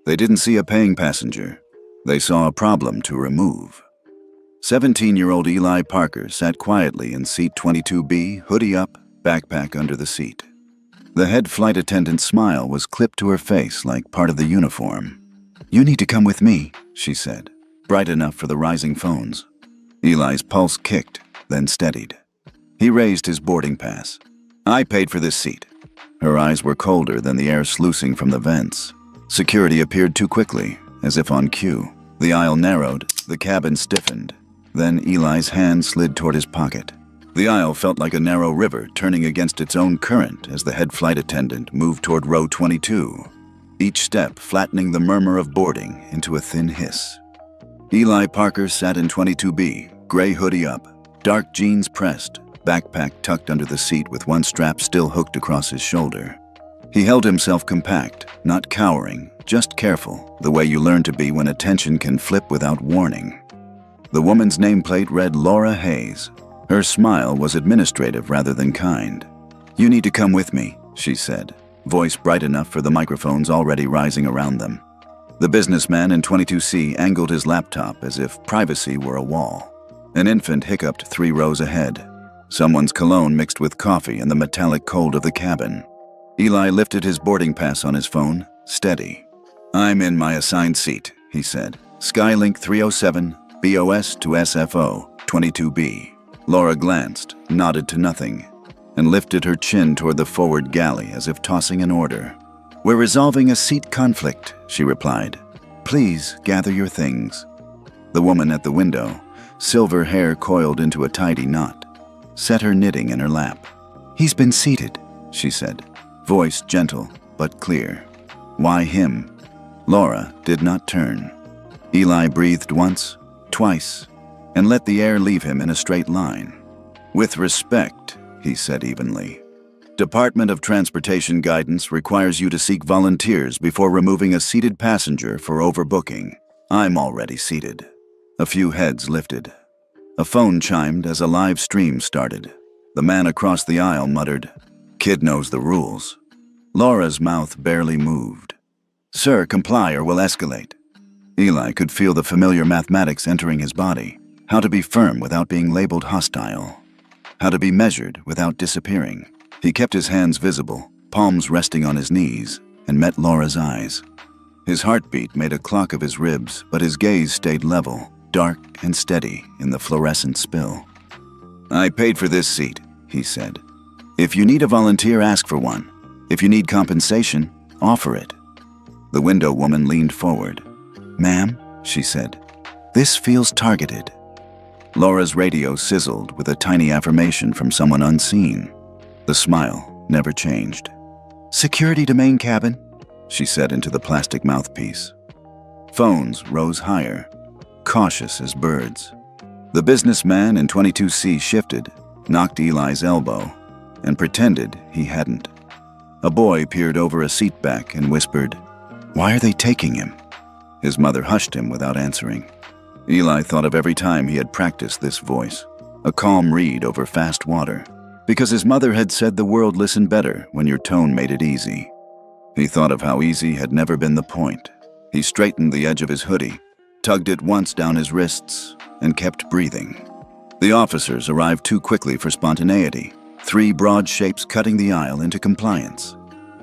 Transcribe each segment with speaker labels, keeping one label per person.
Speaker 1: They didn't see a paying passenger. They saw a problem to remove. 17-year-old Eli Parker sat quietly in seat 22B, hoodie up, backpack under the seat. The head flight attendant's smile was clipped to her face like part of the uniform. "You need to come with me," she said, bright enough for the rising phones. Eli's pulse kicked, then steadied. He raised his boarding pass. "I paid for this seat." Her eyes were colder than the air sluicing from the vents. Security appeared too quickly, as if on cue. The aisle narrowed, the cabin stiffened. Then Eli's hand slid toward his pocket. The aisle felt like a narrow river turning against its own current as the head flight attendant moved toward row 22, each step flattening the murmur of boarding into a thin hiss. Eli Parker sat in 22B, gray hoodie up, dark jeans pressed, backpack tucked under the seat with one strap still hooked across his shoulder. He held himself compact, not cowering, just careful, the way you learn to be when attention can flip without warning. The woman's nameplate read Laura Hayes. Her smile was administrative rather than kind. "You need to come with me," she said, voice bright enough for the microphones already rising around them. The businessman in 22C angled his laptop as if privacy were a wall. An infant hiccuped 3 rows ahead. Someone's cologne mixed with coffee in the metallic cold of the cabin. Eli lifted his boarding pass on his phone, steady. "I'm in my assigned seat," he said. "Skylink 307, BOS to SFO, 22B. Laura glanced, nodded to nothing, and lifted her chin toward the forward galley as if tossing an order. "We're resolving a seat conflict," she replied. "Please gather your things." The woman at the window, silver hair coiled into a tidy knot, set her knitting in her lap. "He's been seated," she said, voice gentle but clear. "Why him?" Laura did not turn. Eli breathed once, twice, and let the air leave him in a straight line. "With respect," he said evenly. "Department of Transportation guidance requires you to seek volunteers before removing a seated passenger for overbooking. I'm already seated." A few heads lifted. A phone chimed as a live stream started. The man across the aisle muttered, "Kid knows the rules." Laura's mouth barely moved. "Sir, comply or we'll escalate." Eli could feel the familiar mathematics entering his body. How to be firm without being labeled hostile. How to be measured without disappearing. He kept his hands visible, palms resting on his knees, and met Laura's eyes. His heartbeat made a clock of his ribs, but his gaze stayed level, dark and steady in the fluorescent spill. "I paid for this seat," he said. "If you need a volunteer, ask for one. If you need compensation, offer it." The window woman leaned forward. "Ma'am," she said, "this feels targeted." Laura's radio sizzled with a tiny affirmation from someone unseen. The smile never changed. "Security to main cabin," she said into the plastic mouthpiece. Phones rose higher, cautious as birds. The businessman in 22C shifted, knocked Eli's elbow, and pretended he hadn't. A boy peered over a seat back and whispered, "Why are they taking him?" His mother hushed him without answering. Eli thought of every time he had practiced this voice, a calm reed over fast water, because his mother had said the world listened better when your tone made it easy. He thought of how easy had never been the point. He straightened the edge of his hoodie, tugged it once down his wrists, and kept breathing. The officers arrived too quickly for spontaneity, 3 broad shapes cutting the aisle into compliance.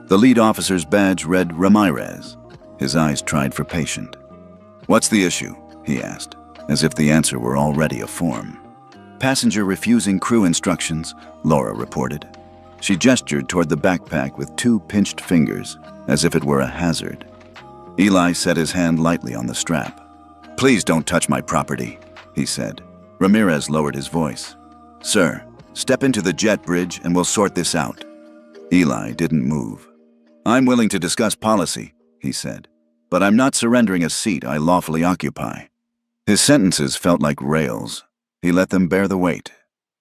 Speaker 1: The lead officer's badge read Ramirez. His eyes tried for patient. "What's the issue?" he asked, as if the answer were already a form. "Passenger refusing crew instructions," Laura reported. She gestured toward the backpack with 2 pinched fingers, as if it were a hazard. Eli set his hand lightly on the strap. "Please don't touch my property," he said. Ramirez lowered his voice. "Sir, step into the jet bridge and we'll sort this out." Eli didn't move. "I'm willing to discuss policy," he said, "but I'm not surrendering a seat I lawfully occupy." His sentences felt like rails. He let them bear the weight.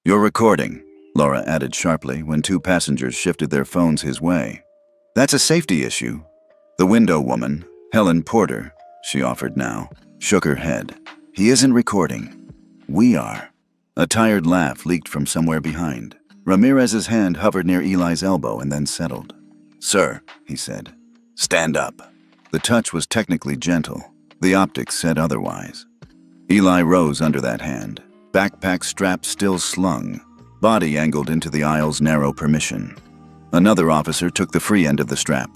Speaker 1: "You're recording," Laura added sharply when 2 passengers shifted their phones his way. "That's a safety issue." The window woman, Helen Porter, she offered now, shook her head. "He isn't recording. We are." A tired laugh leaked from somewhere behind. Ramirez's hand hovered near Eli's elbow and then settled. "Sir," he said, "stand up." The touch was technically gentle. The optics said otherwise. Eli rose under that hand, backpack strap still slung, body angled into the aisle's narrow permission. Another officer took the free end of the strap.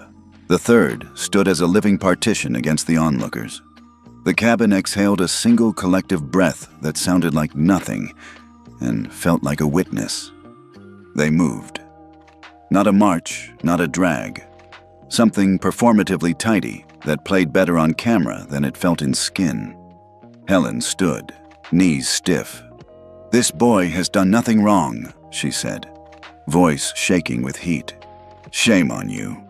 Speaker 1: The third stood as a living partition against the onlookers. The cabin exhaled a single collective breath that sounded like nothing and felt like a witness. They moved. Not a march, not a drag. Something performatively tidy that played better on camera than it felt in skin. Helen stood, knees stiff. "This boy has done nothing wrong," she said, voice shaking with heat. "Shame on you."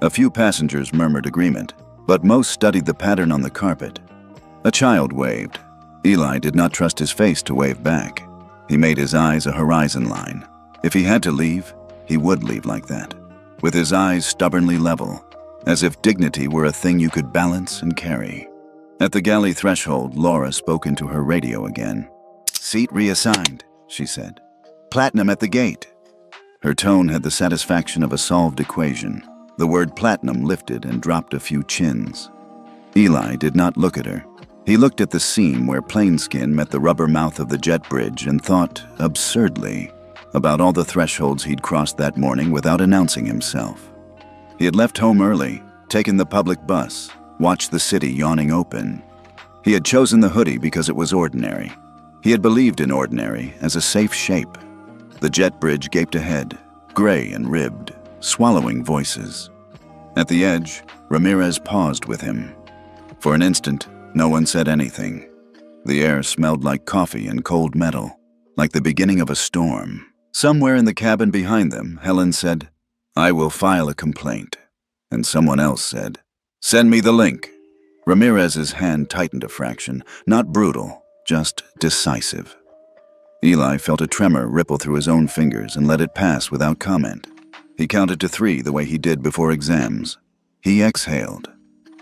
Speaker 1: A few passengers murmured agreement, but most studied the pattern on the carpet. A child waved. Eli did not trust his face to wave back. He made his eyes a horizon line. If he had to leave, he would leave like that, with his eyes stubbornly level, as if dignity were a thing you could balance and carry. At the galley threshold, Laura spoke into her radio again. "Seat reassigned," she said. "Platinum at the gate." Her tone had the satisfaction of a solved equation. The word platinum lifted and dropped a few chins. Eli did not look at her. He looked at the seam where plane skin met the rubber mouth of the jet bridge and thought, absurdly, about all the thresholds he'd crossed that morning without announcing himself. He had left home early, taken the public bus, watched the city yawning open. He had chosen the hoodie because it was ordinary. He had believed in ordinary as a safe shape. The jet bridge gaped ahead, gray and ribbed, swallowing voices. At the edge, Ramirez paused with him. For an instant, no one said anything. The air smelled like coffee and cold metal, like the beginning of a storm. Somewhere in the cabin behind them, Helen said, "I will file a complaint." And someone else said, "Send me the link." Ramirez's hand tightened a fraction, not brutal, just decisive. Eli felt a tremor ripple through his own fingers and let it pass without comment. He counted to 3 the way he did before exams. He exhaled.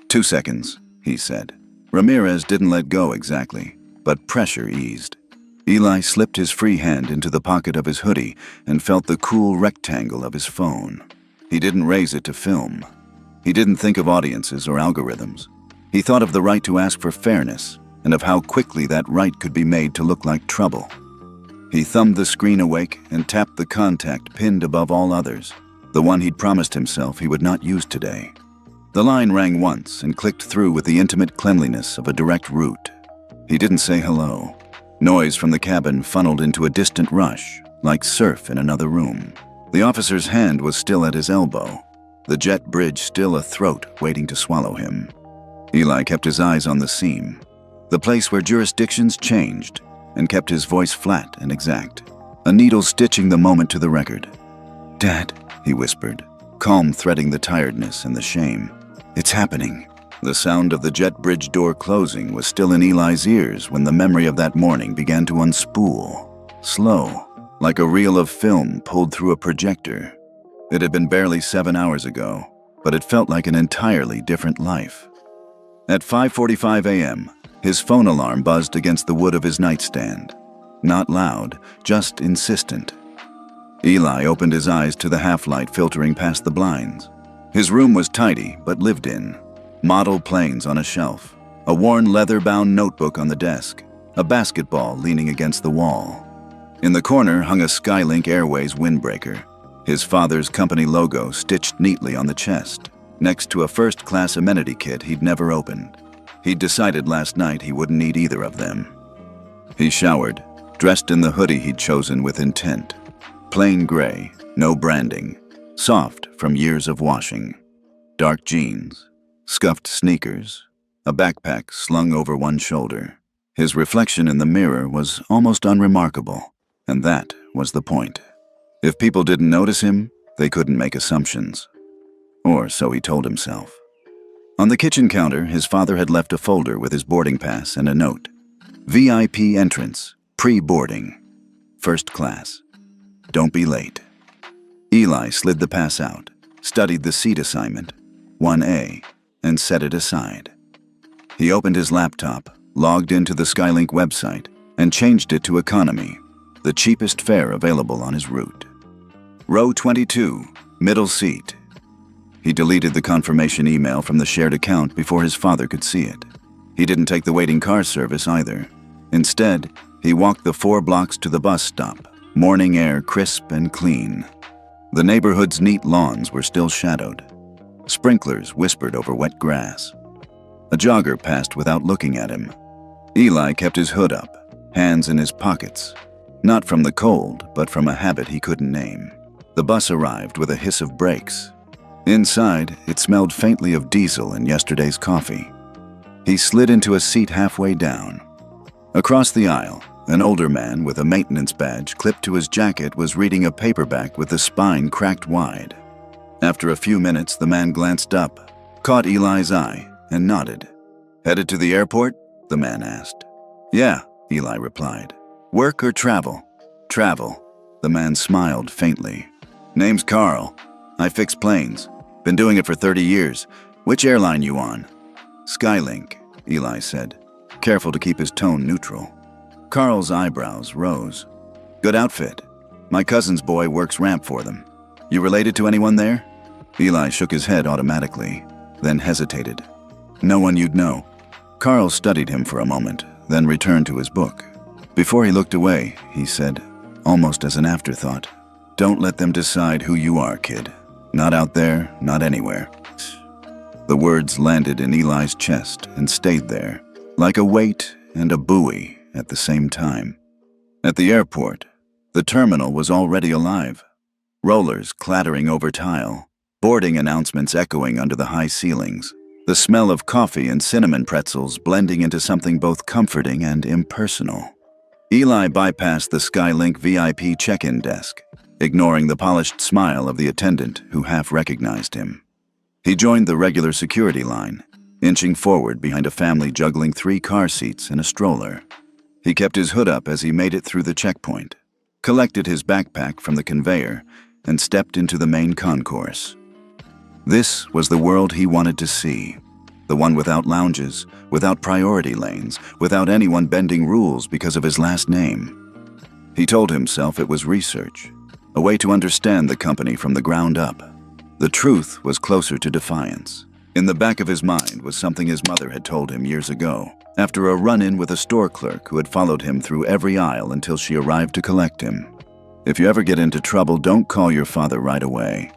Speaker 1: 2 seconds, he said. Ramirez didn't let go exactly, but pressure eased. Eli slipped his free hand into the pocket of his hoodie and felt the cool rectangle of his phone. He didn't raise it to film. He didn't think of audiences or algorithms. He thought of the right to ask for fairness and of how quickly that right could be made to look like trouble. He thumbed the screen awake and tapped the contact pinned above all others, the one he'd promised himself he would not use today. The line rang once and clicked through with the intimate cleanliness of a direct route. He didn't say hello. Noise from the cabin funneled into a distant rush, like surf in another room. The officer's hand was still at his elbow, the jet bridge still a throat waiting to swallow him. Eli kept his eyes on the seam, the place where jurisdictions changed, and kept his voice flat and exact, a needle stitching the moment to the record. "Dad," he whispered, calm threading the tiredness and the shame. "It's happening." The sound of the jet bridge door closing was still in Eli's ears when the memory of that morning began to unspool, slow, like a reel of film pulled through a projector. It had been barely 7 hours ago, but it felt like an entirely different life. At 5:45 a.m., his phone alarm buzzed against the wood of his nightstand. Not loud, just insistent. Eli opened his eyes to the half-light filtering past the blinds. His room was tidy, but lived in. Model planes on a shelf, a worn leather-bound notebook on the desk, a basketball leaning against the wall. In the corner hung a Skylink Airways windbreaker, his father's company logo stitched neatly on the chest, next to a first-class amenity kit he'd never opened. He'd decided last night he wouldn't need either of them. He showered, dressed in the hoodie he'd chosen with intent. Plain gray, no branding, soft from years of washing. Dark jeans, scuffed sneakers, a backpack slung over one shoulder. His reflection in the mirror was almost unremarkable, and that was the point. If people didn't notice him, they couldn't make assumptions. Or so he told himself. On the kitchen counter, his father had left a folder with his boarding pass and a note. VIP entrance, pre-boarding, first class. Don't be late. Eli slid the pass out, studied the seat assignment, 1A, and set it aside. He opened his laptop, logged into the Skylink website, and changed it to economy, the cheapest fare available on his route. Row 22, middle seat. He deleted the confirmation email from the shared account before his father could see it. He didn't take the waiting car service either. Instead, he walked the 4 blocks to the bus stop, morning air crisp and clean. The neighborhood's neat lawns were still shadowed. Sprinklers whispered over wet grass. A jogger passed without looking at him. Eli kept his hood up, hands in his pockets, not from the cold, but from a habit he couldn't name. The bus arrived with a hiss of brakes. Inside, it smelled faintly of diesel and yesterday's coffee. He slid into a seat halfway down. Across the aisle, an older man with a maintenance badge clipped to his jacket was reading a paperback with the spine cracked wide. After a few minutes, the man glanced up, caught Eli's eye, and nodded. "Headed to the airport?" the man asked. "Yeah," Eli replied. "Work or travel?" "Travel." The man smiled faintly. "Name's Carl. I fix planes. Been doing it for 30 years. Which airline you on?" "Skylink," Eli said, careful to keep his tone neutral. Carl's eyebrows rose. "Good outfit. My cousin's boy works ramp for them. You related to anyone there?" Eli shook his head automatically, then hesitated. "No one you'd know." Carl studied him for a moment, then returned to his book. Before he looked away, he said, almost as an afterthought, "Don't let them decide who you are, kid. Not out there, not anywhere." The words landed in Eli's chest and stayed there, like a weight and a buoy at the same time. At the airport, the terminal was already alive. Rollers clattering over tile, boarding announcements echoing under the high ceilings, the smell of coffee and cinnamon pretzels blending into something both comforting and impersonal. Eli bypassed the Skylink VIP check-in desk, ignoring the polished smile of the attendant who half recognized him. He joined the regular security line, inching forward behind a family juggling 3 car seats and a stroller. He kept his hood up as he made it through the checkpoint, collected his backpack from the conveyor, and stepped into the main concourse. This was the world he wanted to see, the one without lounges, without priority lanes, without anyone bending rules because of his last name. He told himself it was research, a way to understand the company from the ground up. The truth was closer to defiance. In the back of his mind was something his mother had told him years ago, after a run-in with a store clerk who had followed him through every aisle until she arrived to collect him. "If you ever get into trouble, don't call your father right away.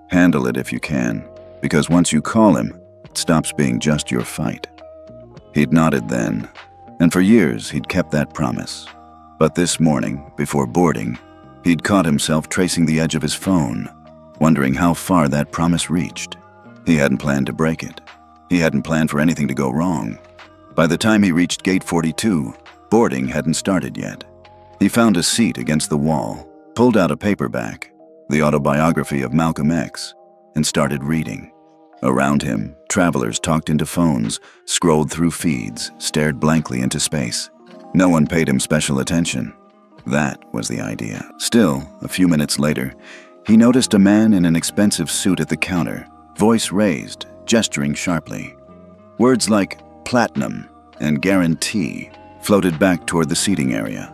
Speaker 1: Handle it if you can, because once you call him, it stops being just your fight." He'd nodded then, and for years he'd kept that promise. But this morning, before boarding, he'd caught himself tracing the edge of his phone, wondering how far that promise reached. He hadn't planned to break it. He hadn't planned for anything to go wrong. By the time he reached gate 42, boarding hadn't started yet. He found a seat against the wall, pulled out a paperback, the autobiography of Malcolm X, and started reading. Around him, travelers talked into phones, scrolled through feeds, stared blankly into space. No one paid him special attention. That was the idea. Still, a few minutes later, he noticed a man in an expensive suit at the counter, voice raised, gesturing sharply. Words like platinum and guarantee floated back toward the seating area.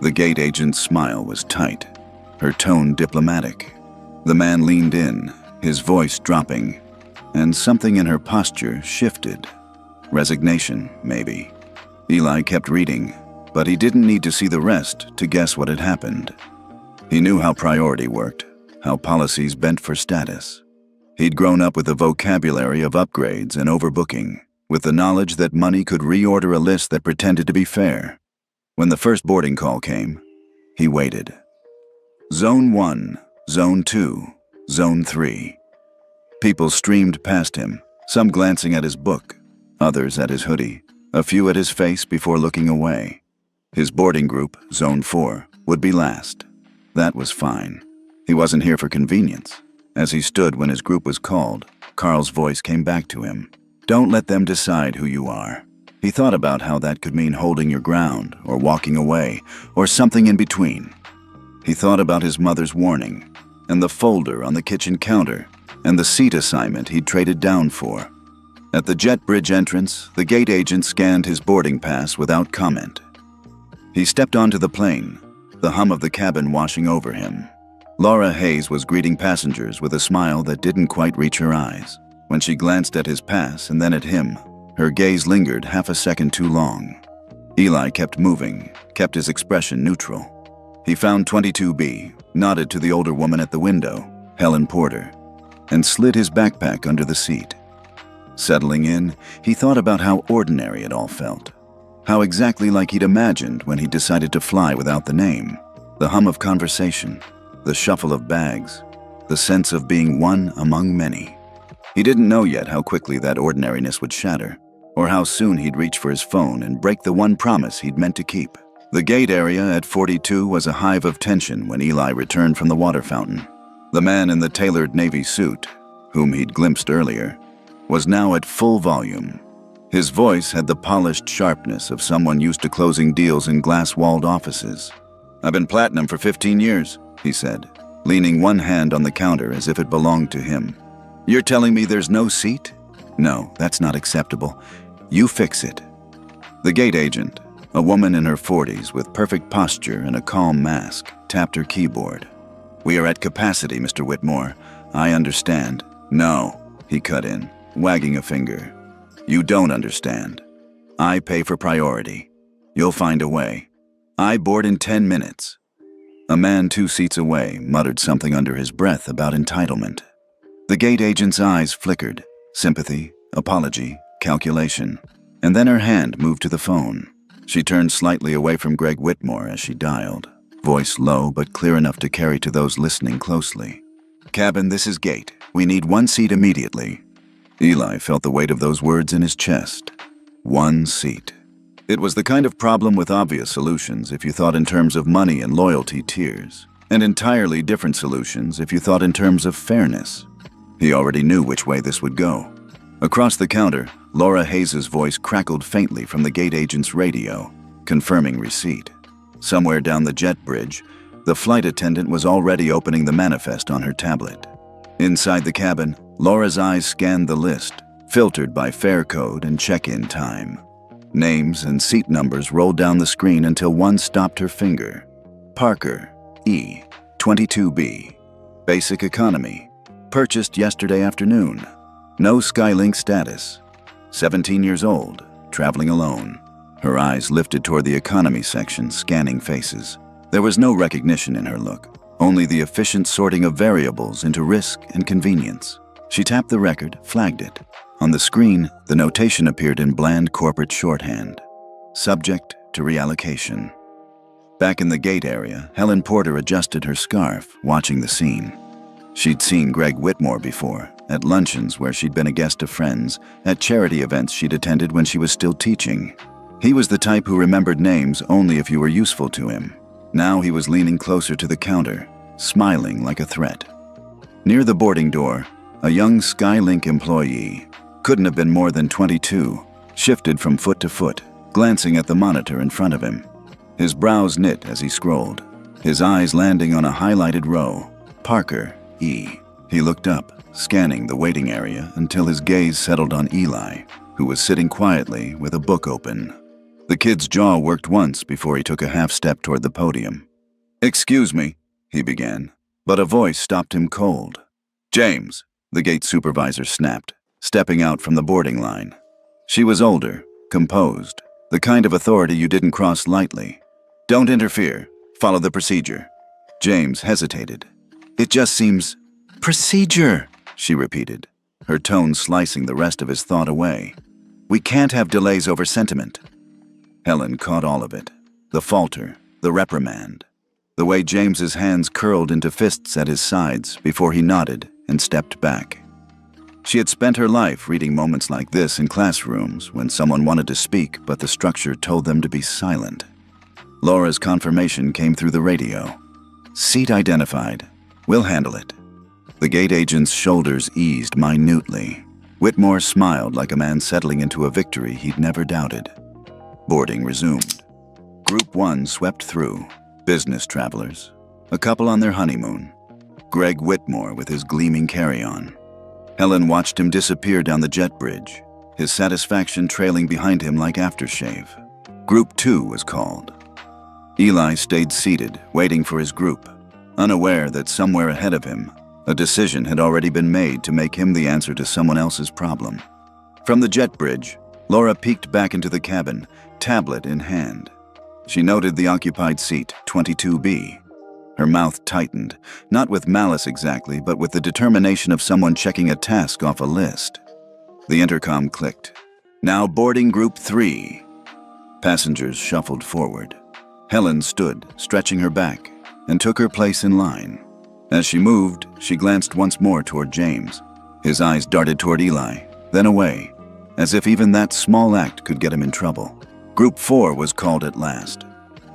Speaker 1: The gate agent's smile was tight, her tone diplomatic. The man leaned in, his voice dropping, and something in her posture shifted. Resignation, maybe. Eli kept reading, but he didn't need to see the rest to guess what had happened. He knew how priority worked, how policies bent for status. He'd grown up with a vocabulary of upgrades and overbooking, with the knowledge that money could reorder a list that pretended to be fair. When the first boarding call came, he waited. Zone 1, Zone 2, Zone 3. People streamed past him, some glancing at his book, others at his hoodie, a few at his face before looking away. His boarding group, Zone 4, would be last. That was fine. He wasn't here for convenience. As he stood when his group was called, Carl's voice came back to him. "Don't let them decide who you are." He thought about how that could mean holding your ground, or walking away, or something in between. He thought about his mother's warning, and the folder on the kitchen counter, and the seat assignment he'd traded down for. At the jet bridge entrance, the gate agent scanned his boarding pass without comment. He stepped onto the plane, the hum of the cabin washing over him. Laura Hayes was greeting passengers with a smile that didn't quite reach her eyes. When she glanced at his pass and then at him, her gaze lingered half a second too long. Eli kept moving, kept his expression neutral. He found 22B, nodded to the older woman at the window, Helen Porter, and slid his backpack under the seat. Settling in, he thought about how ordinary it all felt. How exactly like he'd imagined when he decided to fly without the name. The hum of conversation, the shuffle of bags, the sense of being one among many. He didn't know yet how quickly that ordinariness would shatter, or how soon he'd reach for his phone and break the one promise he'd meant to keep. The gate area at 42 was a hive of tension when Eli returned from the water fountain. The man in the tailored navy suit, whom he'd glimpsed earlier, was now at full volume. His voice had the polished sharpness of someone used to closing deals in glass-walled offices. "I've been platinum for 15 years, he said, leaning one hand on the counter as if it belonged to him. "You're telling me there's no seat? No, that's not acceptable. You fix it." The gate agent, a woman in her 40s with perfect posture and a calm mask, tapped her keyboard. "We are at capacity, Mr. Whitmore. I understand." "No," he cut in, wagging a finger. "You don't understand. I pay for priority. You'll find a way. I board in 10 minutes. A man 2 seats away muttered something under his breath about entitlement. The gate agent's eyes flickered. Sympathy, apology, calculation. And then her hand moved to the phone. She turned slightly away from Greg Whitmore as she dialed, voice low but clear enough to carry to those listening closely. "Cabin, this is Gate. We need 1 seat immediately." Eli felt the weight of those words in his chest. 1 seat. It was the kind of problem with obvious solutions if you thought in terms of money and loyalty tiers, and entirely different solutions if you thought in terms of fairness. He already knew which way this would go. Across the counter, Laura Hayes' voice crackled faintly from the gate agent's radio, confirming receipt. Somewhere down the jet bridge, the flight attendant was already opening the manifest on her tablet. Inside the cabin, Laura's eyes scanned the list, filtered by fare code and check-in time. Names and seat numbers rolled down the screen until one stopped her finger. Parker, E, 22B. Basic economy. Purchased yesterday afternoon. No Skylink status. 17 years old, traveling alone. Her eyes lifted toward the economy section, scanning faces. There was no recognition in her look, only the efficient sorting of variables into risk and convenience. She tapped the record, flagged it. On the screen, the notation appeared in bland corporate shorthand. Subject to reallocation. Back in the gate area, Helen Porter adjusted her scarf, watching the scene. She'd seen Greg Whitmore before, at luncheons where she'd been a guest of friends, at charity events she'd attended when she was still teaching. He was the type who remembered names only if you were useful to him. Now he was leaning closer to the counter, smiling like a threat. Near the boarding door, a young Skylink employee, couldn't have been more than 22, shifted from foot to foot, glancing at the monitor in front of him. His brows knit as he scrolled, his eyes landing on a highlighted row. Parker, E. He looked up, scanning the waiting area until his gaze settled on Eli, who was sitting quietly with a book open. The kid's jaw worked once before he took a half-step toward the podium. "Excuse me," he began, but a voice stopped him cold. "James," the gate supervisor snapped, stepping out from the boarding line. She was older, composed, the kind of authority you didn't cross lightly. "Don't interfere. Follow the procedure." James hesitated. "It just seems—" "Procedure," she repeated, her tone slicing the rest of his thought away. "We can't have delays over sentiment." Helen caught all of it. The falter, the reprimand. The way James's hands curled into fists at his sides before he nodded and stepped back. She had spent her life reading moments like this in classrooms when someone wanted to speak but the structure told them to be silent. Laura's confirmation came through the radio. "Seat identified. We'll handle it." The gate agent's shoulders eased minutely. Whitmore smiled like a man settling into a victory he'd never doubted. Boarding resumed. Group 1 swept through. Business travelers. A couple on their honeymoon. Greg Whitmore with his gleaming carry-on. Helen watched him disappear down the jet bridge, his satisfaction trailing behind him like aftershave. Group 2 was called. Eli stayed seated, waiting for his group. unaware that somewhere ahead of him, a decision had already been made to make him the answer to someone else's problem. From the jet bridge, Laura peeked back into the cabin, tablet in hand. She noted the occupied seat, 22B. Her mouth tightened, not with malice exactly, but with the determination of someone checking a task off a list. The intercom clicked. "Now boarding group 3. Passengers shuffled forward. Helen stood, stretching her back, and took her place in line. As she moved, she glanced once more toward James. His eyes darted toward Eli, then away, as if even that small act could get him in trouble. Group 4 was called at last.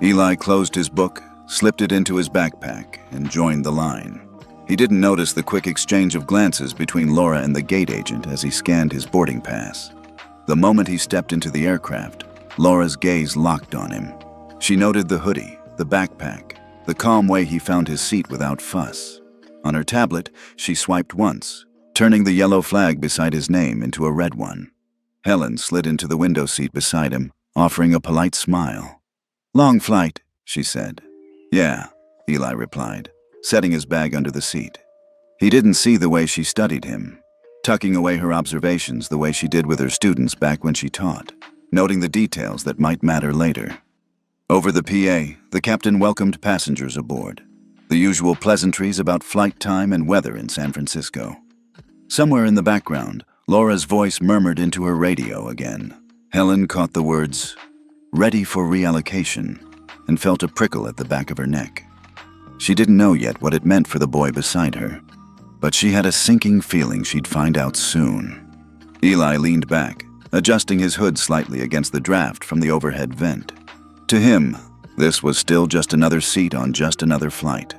Speaker 1: Eli closed his book, slipped it into his backpack, and joined the line. He didn't notice the quick exchange of glances between Laura and the gate agent as he scanned his boarding pass. The moment he stepped into the aircraft, Laura's gaze locked on him. She noted the hoodie, the backpack, the calm way he found his seat without fuss. On her tablet, she swiped once, turning the yellow flag beside his name into a red one. Helen slid into the window seat beside him, offering a polite smile. "Long flight," she said. "Yeah," Eli replied, setting his bag under the seat. He didn't see the way she studied him, tucking away her observations the way she did with her students back when she taught, noting the details that might matter later. Over the PA, the captain welcomed passengers aboard. The usual pleasantries about flight time and weather in San Francisco. Somewhere in the background, Laura's voice murmured into her radio again. Helen caught the words, "ready for reallocation," and felt a prickle at the back of her neck. She didn't know yet what it meant for the boy beside her, but she had a sinking feeling she'd find out soon. Eli leaned back, adjusting his hood slightly against the draft from the overhead vent. To him, this was still just another seat on just another flight.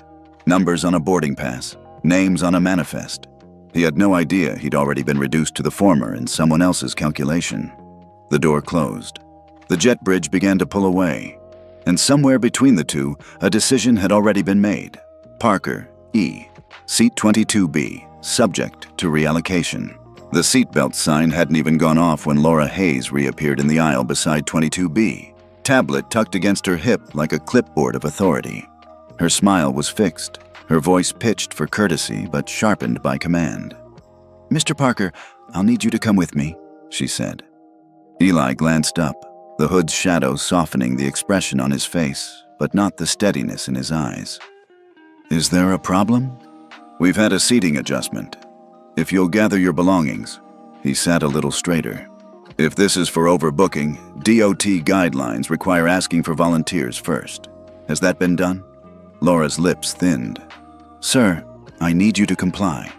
Speaker 1: Numbers on a boarding pass, names on a manifest. He had no idea he'd already been reduced to the former in someone else's calculation. The door closed. The jet bridge began to pull away, and somewhere between the two, a decision had already been made. Parker, E. Seat 22B, subject to reallocation. The seatbelt sign hadn't even gone off when Laura Hayes reappeared in the aisle beside 22B, tablet tucked against her hip like a clipboard of authority. Her smile was fixed, her voice pitched for courtesy but sharpened by command. "Mr. Parker, I'll need you to come with me," she said. Eli glanced up, the hood's shadow softening the expression on his face, but not the steadiness in his eyes. "Is there a problem?" "We've had a seating adjustment. If you'll gather your belongings." He sat a little straighter. "If this is for overbooking, DOT guidelines require asking for volunteers first. Has that been done?" Laura's lips thinned. "Sir, I need you to comply."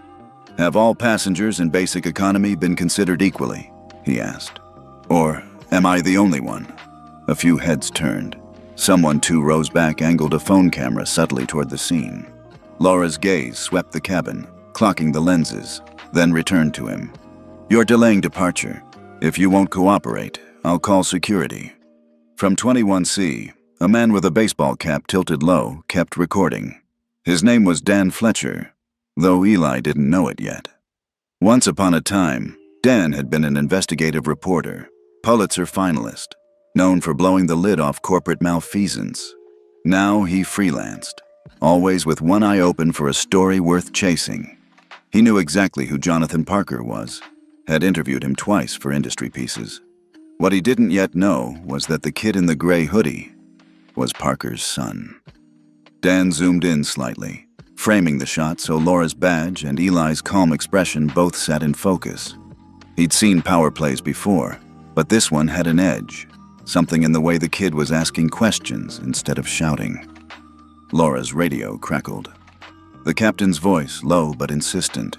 Speaker 1: "Have all passengers in basic economy been considered equally?" he asked. "Or am I the only one?" A few heads turned. Someone 2 rows back angled a phone camera subtly toward the scene. Laura's gaze swept the cabin, clocking the lenses, then returned to him. "You're delaying departure. If you won't cooperate, I'll call security." From 21C, a man with a baseball cap tilted low kept recording. His name was Dan Fletcher, though Eli didn't know it yet. Once upon a time, Dan had been an investigative reporter, Pulitzer finalist, known for blowing the lid off corporate malfeasance. Now he freelanced, always with one eye open for a story worth chasing. He knew exactly who Jonathan Parker was, had interviewed him twice for industry pieces. What he didn't yet know was that the kid in the gray hoodie was Parker's son. Dan zoomed in slightly, framing the shot so Laura's badge and Eli's calm expression both sat in focus. He'd seen power plays before, but this one had an edge, something in the way the kid was asking questions instead of shouting. Laura's radio crackled. The captain's voice, low but insistent.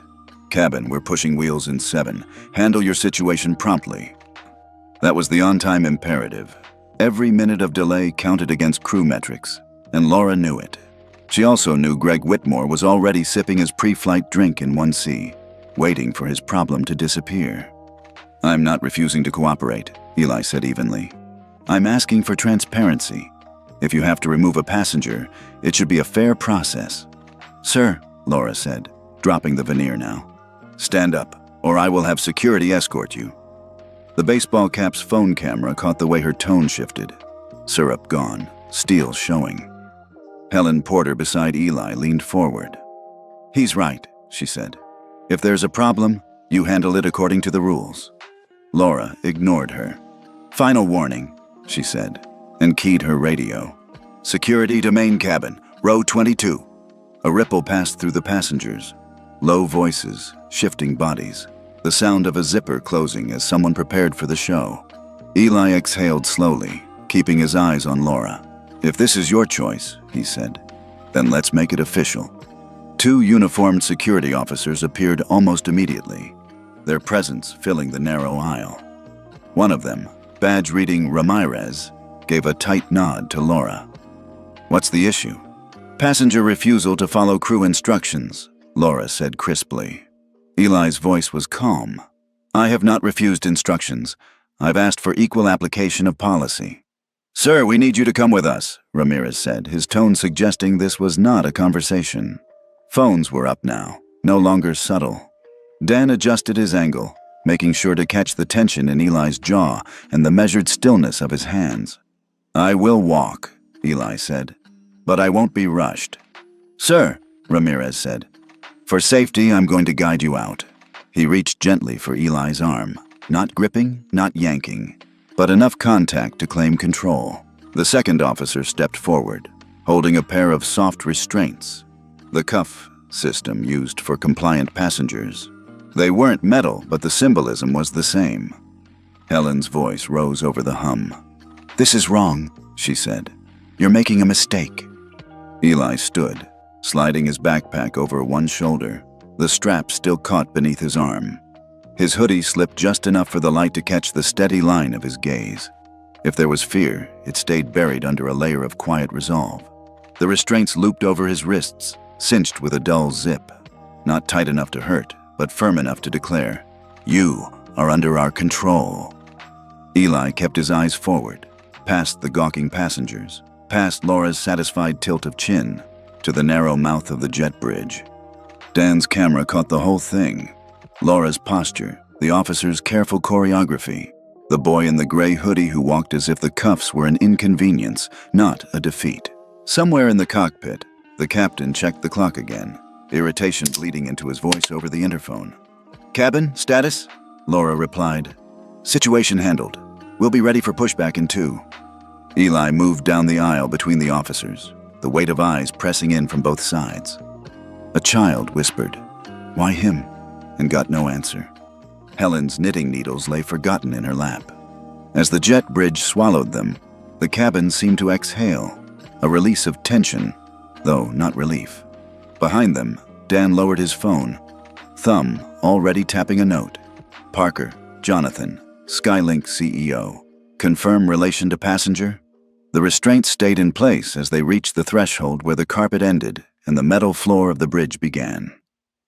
Speaker 1: "Cabin, we're pushing wheels in 7. Handle your situation promptly." That was the on-time imperative. Every minute of delay counted against crew metrics, and Laura knew it. She also knew Greg Whitmore was already sipping his pre-flight drink in 1C, waiting for his problem to disappear. "I'm not refusing to cooperate," Eli said evenly. "I'm asking for transparency. If you have to remove a passenger, it should be a fair process." "Sir," Laura said, dropping the veneer now. "Stand up, or I will have security escort you." The baseball cap's phone camera caught the way her tone shifted. Syrup gone, steel showing. Helen Porter beside Eli leaned forward. "He's right," she said. "If there's a problem, you handle it according to the rules." Laura ignored her. "Final warning," she said, and keyed her radio. "Security to main cabin, row 22. A ripple passed through the passengers. Low voices, shifting bodies. The sound of a zipper closing as someone prepared for the show. Eli exhaled slowly, keeping his eyes on Laura. "If this is your choice," he said, "then let's make it official." Two uniformed security officers appeared almost immediately, their presence filling the narrow aisle. One of them, badge reading Ramirez, gave a tight nod to Laura. "What's the issue?" "Passenger refusal to follow crew instructions," Laura said crisply. Eli's voice was calm. "I have not refused instructions. I've asked for equal application of policy." "Sir, we need you to come with us," Ramirez said, his tone suggesting this was not a conversation. Phones were up now, no longer subtle. Dan adjusted his angle, making sure to catch the tension in Eli's jaw and the measured stillness of his hands. "I will walk," Eli said, "but I won't be rushed." "Sir," Ramirez said, "for safety, I'm going to guide you out." He reached gently for Eli's arm, not gripping, not yanking, but enough contact to claim control. The second officer stepped forward, holding a pair of soft restraints, the cuff system used for compliant passengers. They weren't metal, but the symbolism was the same. Helen's voice rose over the hum. "This is wrong," she said. "You're making a mistake." Eli stood, sliding his backpack over one shoulder, the strap still caught beneath his arm. His hoodie slipped just enough for the light to catch the steady line of his gaze. If there was fear, it stayed buried under a layer of quiet resolve. The restraints looped over his wrists, cinched with a dull zip. Not tight enough to hurt, but firm enough to declare, "You are under our control." Eli kept his eyes forward, past the gawking passengers, past Laura's satisfied tilt of chin, to the narrow mouth of the jet bridge. Dan's camera caught the whole thing. Laura's posture, the officer's careful choreography, the boy in the gray hoodie who walked as if the cuffs were an inconvenience, not a defeat. Somewhere in the cockpit, the captain checked the clock again, irritation bleeding into his voice over the interphone. "Cabin, status?" Laura replied. "Situation handled. We'll be ready for pushback in 2. Eli moved down the aisle between the officers, the weight of eyes pressing in from both sides. A child whispered, "Why him?" and got no answer. Helen's knitting needles lay forgotten in her lap. As the jet bridge swallowed them, the cabin seemed to exhale, a release of tension, though not relief. Behind them, Dan lowered his phone, thumb already tapping a note. "Parker, Jonathan, Skylink CEO. Confirm relation to passenger?" The restraints stayed in place as they reached the threshold where the carpet ended and the metal floor of the bridge began.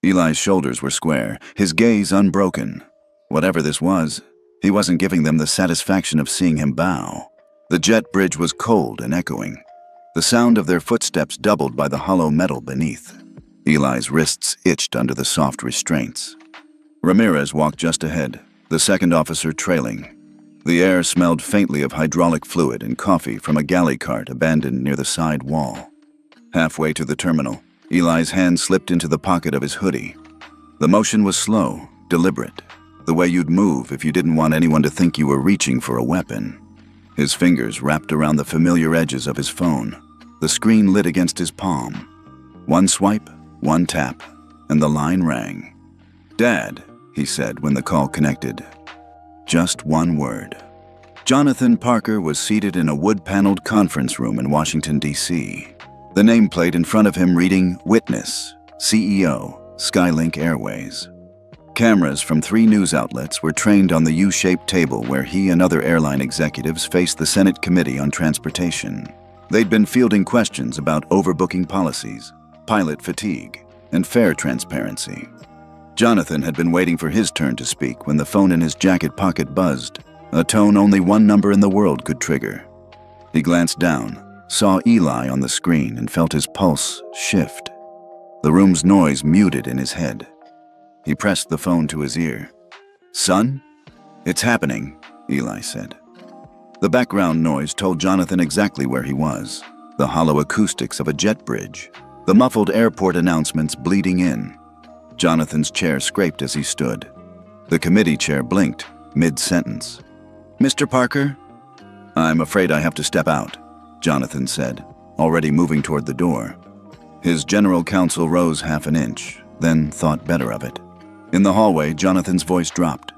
Speaker 1: Eli's shoulders were square, his gaze unbroken. Whatever this was, he wasn't giving them the satisfaction of seeing him bow. The jet bridge was cold and echoing. The sound of their footsteps doubled by the hollow metal beneath. Eli's wrists itched under the soft restraints. Ramirez walked just ahead, the second officer trailing. The air smelled faintly of hydraulic fluid and coffee from a galley cart abandoned near the side wall. Halfway to the terminal, Eli's hand slipped into the pocket of his hoodie. The motion was slow, deliberate, the way you'd move if you didn't want anyone to think you were reaching for a weapon. His fingers wrapped around the familiar edges of his phone. The screen lit against his palm. One swipe, one tap, and the line rang. "Dad," he said when the call connected. Just one word. Jonathan Parker was seated in a wood-paneled conference room in Washington, D.C. The nameplate in front of him reading Witness, CEO, Skylink Airways. Cameras from 3 news outlets were trained on the U-shaped table where he and other airline executives faced the Senate Committee on Transportation. They'd been fielding questions about overbooking policies, pilot fatigue, and fare transparency. Jonathan had been waiting for his turn to speak when the phone in his jacket pocket buzzed, a tone only one number in the world could trigger. He glanced down, saw Eli on the screen, and felt his pulse shift. The room's noise muted in his head. He pressed the phone to his ear. "Son? It's happening," Eli said. The background noise told Jonathan exactly where he was. the hollow acoustics of a jet bridge, the muffled airport announcements bleeding in. Jonathan's chair scraped as he stood. The committee chair blinked, mid-sentence. "Mr. Parker?" "I'm afraid I have to step out," Jonathan said, already moving toward the door. His general counsel rose half an inch, then thought better of it. In the hallway, Jonathan's voice dropped.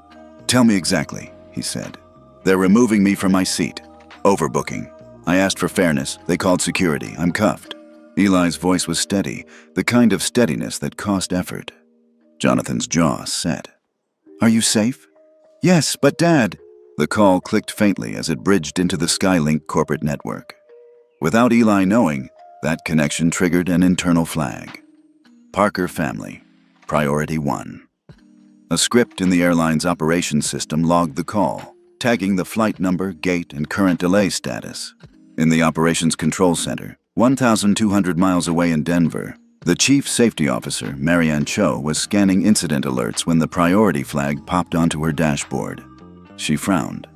Speaker 1: "Tell me exactly," he said. "They're removing me from my seat. Overbooking. I asked for fairness. They called security. I'm cuffed." Eli's voice was steady, the kind of steadiness that cost effort. Jonathan's jaw set. "Are you safe?" "Yes, but Dad." The call clicked faintly as it bridged into the Skylink corporate network. Without Eli knowing, that connection triggered an internal flag. Parker family, priority 1. A script in the airline's operations system logged the call, tagging the flight number, gate, and current delay status. In the operations control center, 1,200 miles away in Denver, the chief safety officer, Marianne Cho, was scanning incident alerts when the priority flag popped onto her dashboard. She frowned.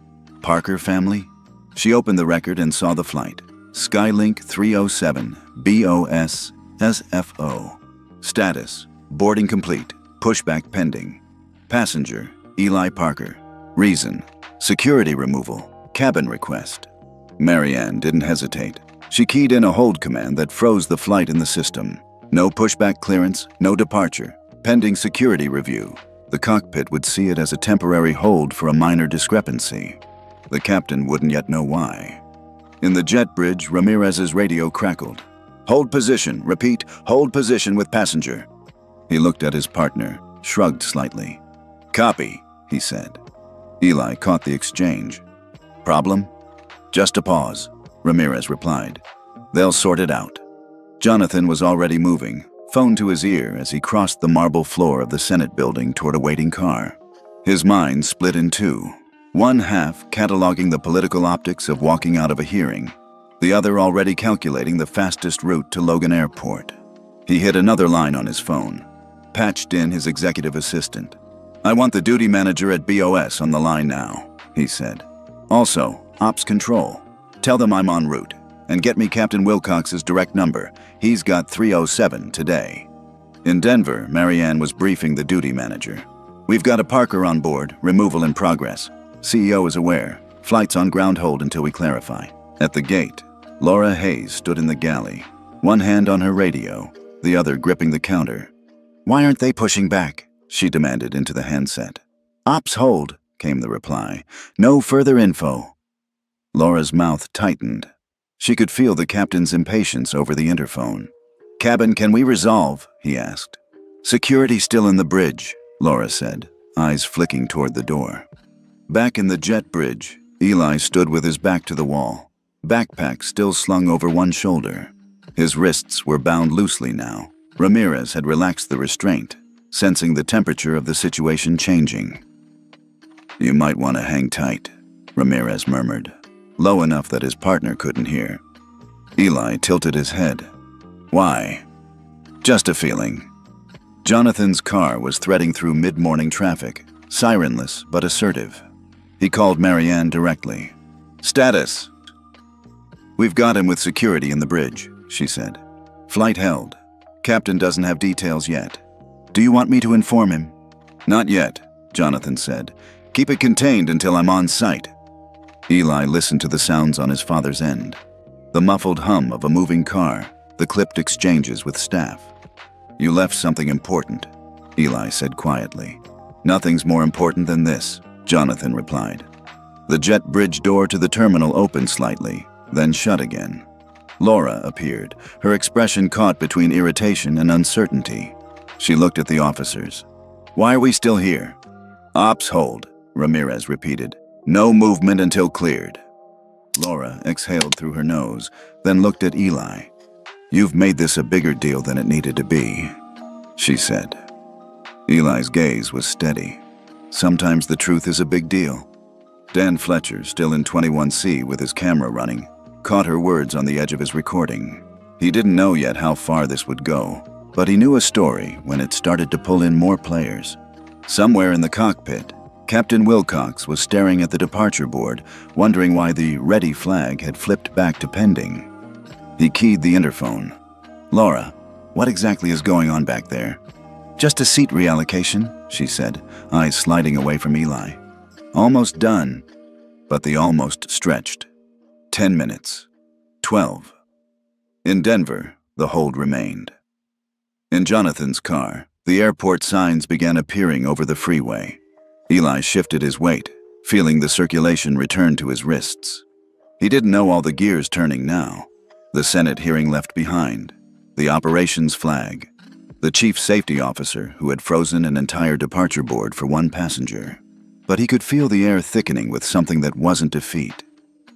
Speaker 1: Parker family? She opened the record and saw the flight. Skylink 307, BOS, SFO. Status, boarding complete, pushback pending. Passenger, Eli Parker. Reason, security removal, cabin request. Marianne didn't hesitate. She keyed in a hold command that froze the flight in the system. No pushback clearance, no departure, pending security review. The cockpit would see it as a temporary hold for a minor discrepancy. The captain wouldn't yet know why. In the jet bridge, Ramirez's radio crackled. "Hold position, repeat, hold position with passenger." He looked at his partner, shrugged slightly. "Copy," he said. Eli caught the exchange. "Problem?" "Just a pause," Ramirez replied. "They'll sort it out." Jonathan was already moving, phone to his ear as he crossed the marble floor of the Senate building toward a waiting car. His mind split in two, one half cataloging the political optics of walking out of a hearing, the other already calculating the fastest route to Logan Airport. He hit another line on his phone, patched in his executive assistant. "I want the duty manager at BOS on the line now," he said. "Also, Ops Control. Tell them I'm en route, and get me Captain Wilcox's direct number. He's got 307 today." In Denver, Marianne was briefing the duty manager. "We've got a Parker on board, removal in progress. CEO is aware. Flight's on ground hold until we clarify." At the gate, Laura Hayes stood in the galley, one hand on her radio, the other gripping the counter. "Why aren't they pushing back?" she demanded into the handset. "Ops hold," came the reply. "No further info." Laura's mouth tightened. She could feel the captain's impatience over the interphone. "Cabin, can we resolve?" he asked. "Security still in the bridge," Laura said, eyes flicking toward the door. Back in the jet bridge, Eli stood with his back to the wall, backpack still slung over one shoulder. His wrists were bound loosely now. Ramirez had relaxed the restraint, sensing the temperature of the situation changing. "You might want to hang tight," Ramirez murmured, low enough that his partner couldn't hear. Eli tilted his head. "Why?" "Just a feeling." Jonathan's car was threading through mid-morning traffic, sirenless but assertive. He called Marianne directly. "Status." "We've got him with security in the bridge," she said. "Flight held. Captain doesn't have details yet. Do you want me to inform him?" "Not yet," Jonathan said. "Keep it contained until I'm on site." Eli listened to the sounds on his father's end. The muffled hum of a moving car, the clipped exchanges with staff. "You left something important," Eli said quietly. "Nothing's more important than this," Jonathan replied. The jet bridge door to the terminal opened slightly, then shut again. Laura appeared, her expression caught between irritation and uncertainty. She looked at the officers. "Why are we still here?" "Ops hold," Ramirez repeated. "No movement until cleared." Laura exhaled through her nose, then looked at Eli. "You've made this a bigger deal than it needed to be," she said. Eli's gaze was steady. Sometimes the truth is a big deal. Dan Fletcher, still in 21C with his camera running, caught her words on the edge of his recording. He didn't know yet how far this would go, but he knew a story when it started to pull in more players. Somewhere in the cockpit, Captain Wilcox was staring at the departure board, wondering why the ready flag had flipped back to pending. He keyed the interphone. "Laura, what exactly is going on back there?" "Just a seat reallocation," she said, eyes sliding away from Eli. "Almost done." But the almost stretched. 10 minutes. 12. In Denver, the hold remained. In Jonathan's car, the airport signs began appearing over the freeway. Eli shifted his weight, feeling the circulation return to his wrists. He didn't know all the gears turning now. The Senate hearing left behind, the operations flag, the chief safety officer who had frozen an entire departure board for one passenger. But he could feel the air thickening with something that wasn't defeat.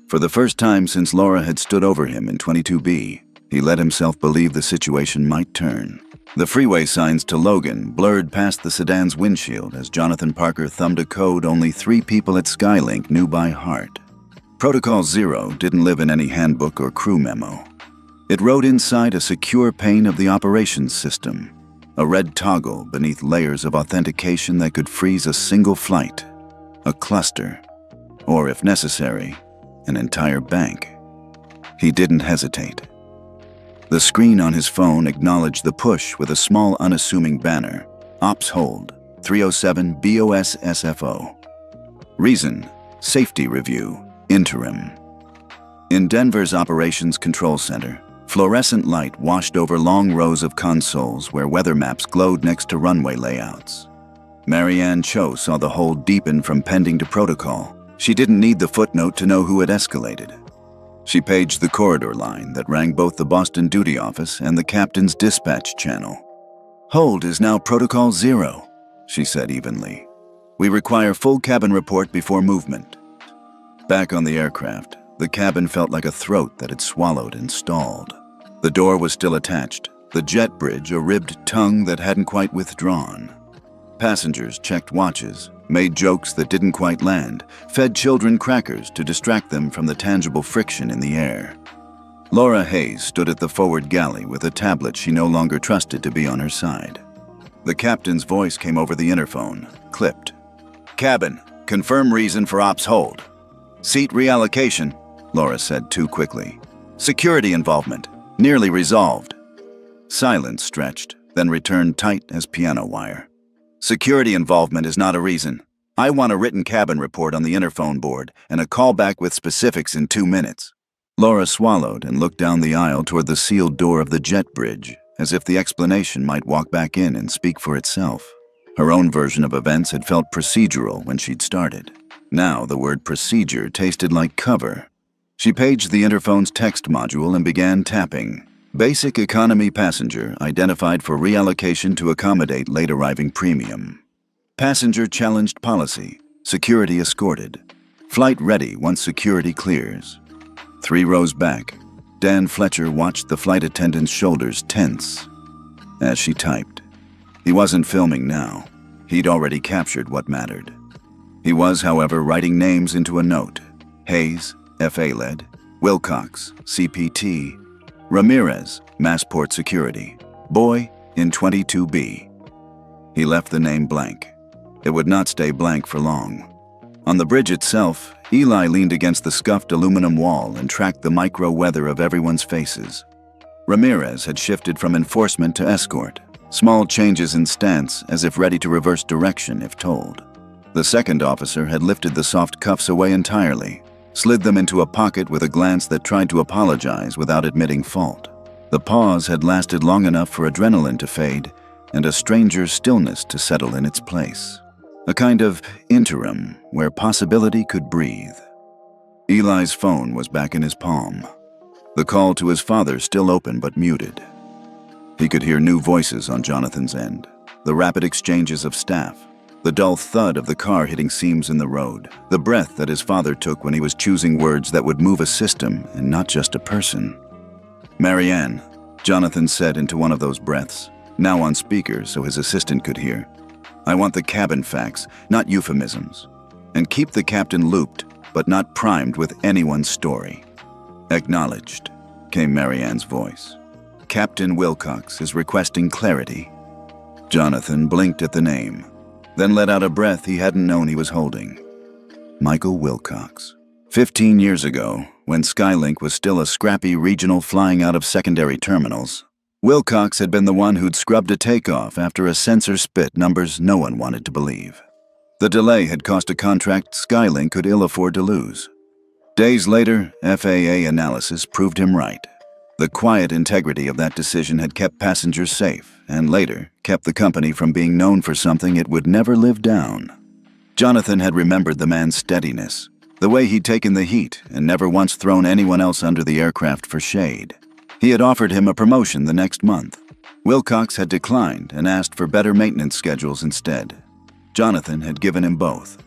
Speaker 1: For the first time since Laura had stood over him in 22B, he let himself believe the situation might turn. The freeway signs to Logan blurred past the sedan's windshield as Jonathan Parker thumbed a code only 3 people at Skylink knew by heart. Protocol 0 didn't live in any handbook or crew memo. It rode inside a secure pane of the operations system, a red toggle beneath layers of authentication that could freeze a single flight, a cluster, or if necessary, an entire bank. He didn't hesitate. The screen on his phone acknowledged the push with a small unassuming banner, Ops Hold, 307 BOS SFO. Reason, Safety Review, Interim. In Denver's Operations Control Center, fluorescent light washed over long rows of consoles where weather maps glowed next to runway layouts. Marianne Cho saw the hold deepen from pending to protocol. She didn't need the footnote to know who had escalated. She paged the corridor line that rang both the Boston duty office and the captain's dispatch channel. "Hold is now Protocol 0, she said evenly. "We require full cabin report before movement." Back on the aircraft, the cabin felt like a throat that had swallowed and stalled. The door was still attached, the jet bridge a ribbed tongue that hadn't quite withdrawn. Passengers checked watches, made jokes that didn't quite land, fed children crackers to distract them from the tangible friction in the air. Laura Hayes stood at the forward galley with a tablet she no longer trusted to be on her side. The captain's voice came over the interphone, clipped. "Cabin, confirm reason for Ops Hold." "Seat reallocation," Laura said too quickly. "Security involvement, nearly resolved." Silence stretched, then returned tight as piano wire. "Security involvement is not a reason. I want a written cabin report on the interphone board and a callback with specifics in 2 minutes." Laura swallowed and looked down the aisle toward the sealed door of the jet bridge, as if the explanation might walk back in and speak for itself. Her own version of events had felt procedural when she'd started. Now the word procedure tasted like cover. She paged the interphone's text module and began tapping. Basic economy passenger identified for reallocation to accommodate late arriving premium. Passenger challenged policy, security escorted. Flight ready once security clears. 3 rows back, Dan Fletcher watched the flight attendant's shoulders tense as she typed. He wasn't filming now. He'd already captured what mattered. He was, however, writing names into a note. Hayes, FA-led, Wilcox, CPT, Ramirez, Massport Security, Boy in 22B. He left the name blank. It would not stay blank for long. On the bridge itself, Eli leaned against the scuffed aluminum wall and tracked the micro-weather of everyone's faces. Ramirez had shifted from enforcement to escort, small changes in stance as if ready to reverse direction if told. The second officer had lifted the soft cuffs away entirely, slid them into a pocket with a glance that tried to apologize without admitting fault. The pause had lasted long enough for adrenaline to fade and a stranger stillness to settle in its place. A kind of interim where possibility could breathe. Eli's phone was back in his palm. The call to his father still open but muted. He could hear new voices on Jonathan's end, the rapid exchanges of staff, the dull thud of the car hitting seams in the road, the breath that his father took when he was choosing words that would move a system and not just a person. "Marianne," Jonathan said into one of those breaths, now on speaker so his assistant could hear. "I want the cabin facts, not euphemisms. And keep the captain looped, but not primed with anyone's story." "Acknowledged," came Marianne's voice. "Captain Wilcox is requesting clarity." Jonathan blinked at the name, then let out a breath he hadn't known he was holding. Michael Wilcox. 15 years ago, when Skylink was still a scrappy regional flying out of secondary terminals, Wilcox had been the one who'd scrubbed a takeoff after a sensor spit numbers no one wanted to believe. The delay had cost a contract Skylink could ill afford to lose. Days later, FAA analysis proved him right. The quiet integrity of that decision had kept passengers safe, and later kept the company from being known for something it would never live down. Jonathan had remembered the man's steadiness, the way he'd taken the heat and never once thrown anyone else under the aircraft for shade. He had offered him a promotion the next month. Wilcox had declined and asked for better maintenance schedules instead. Jonathan had given him both.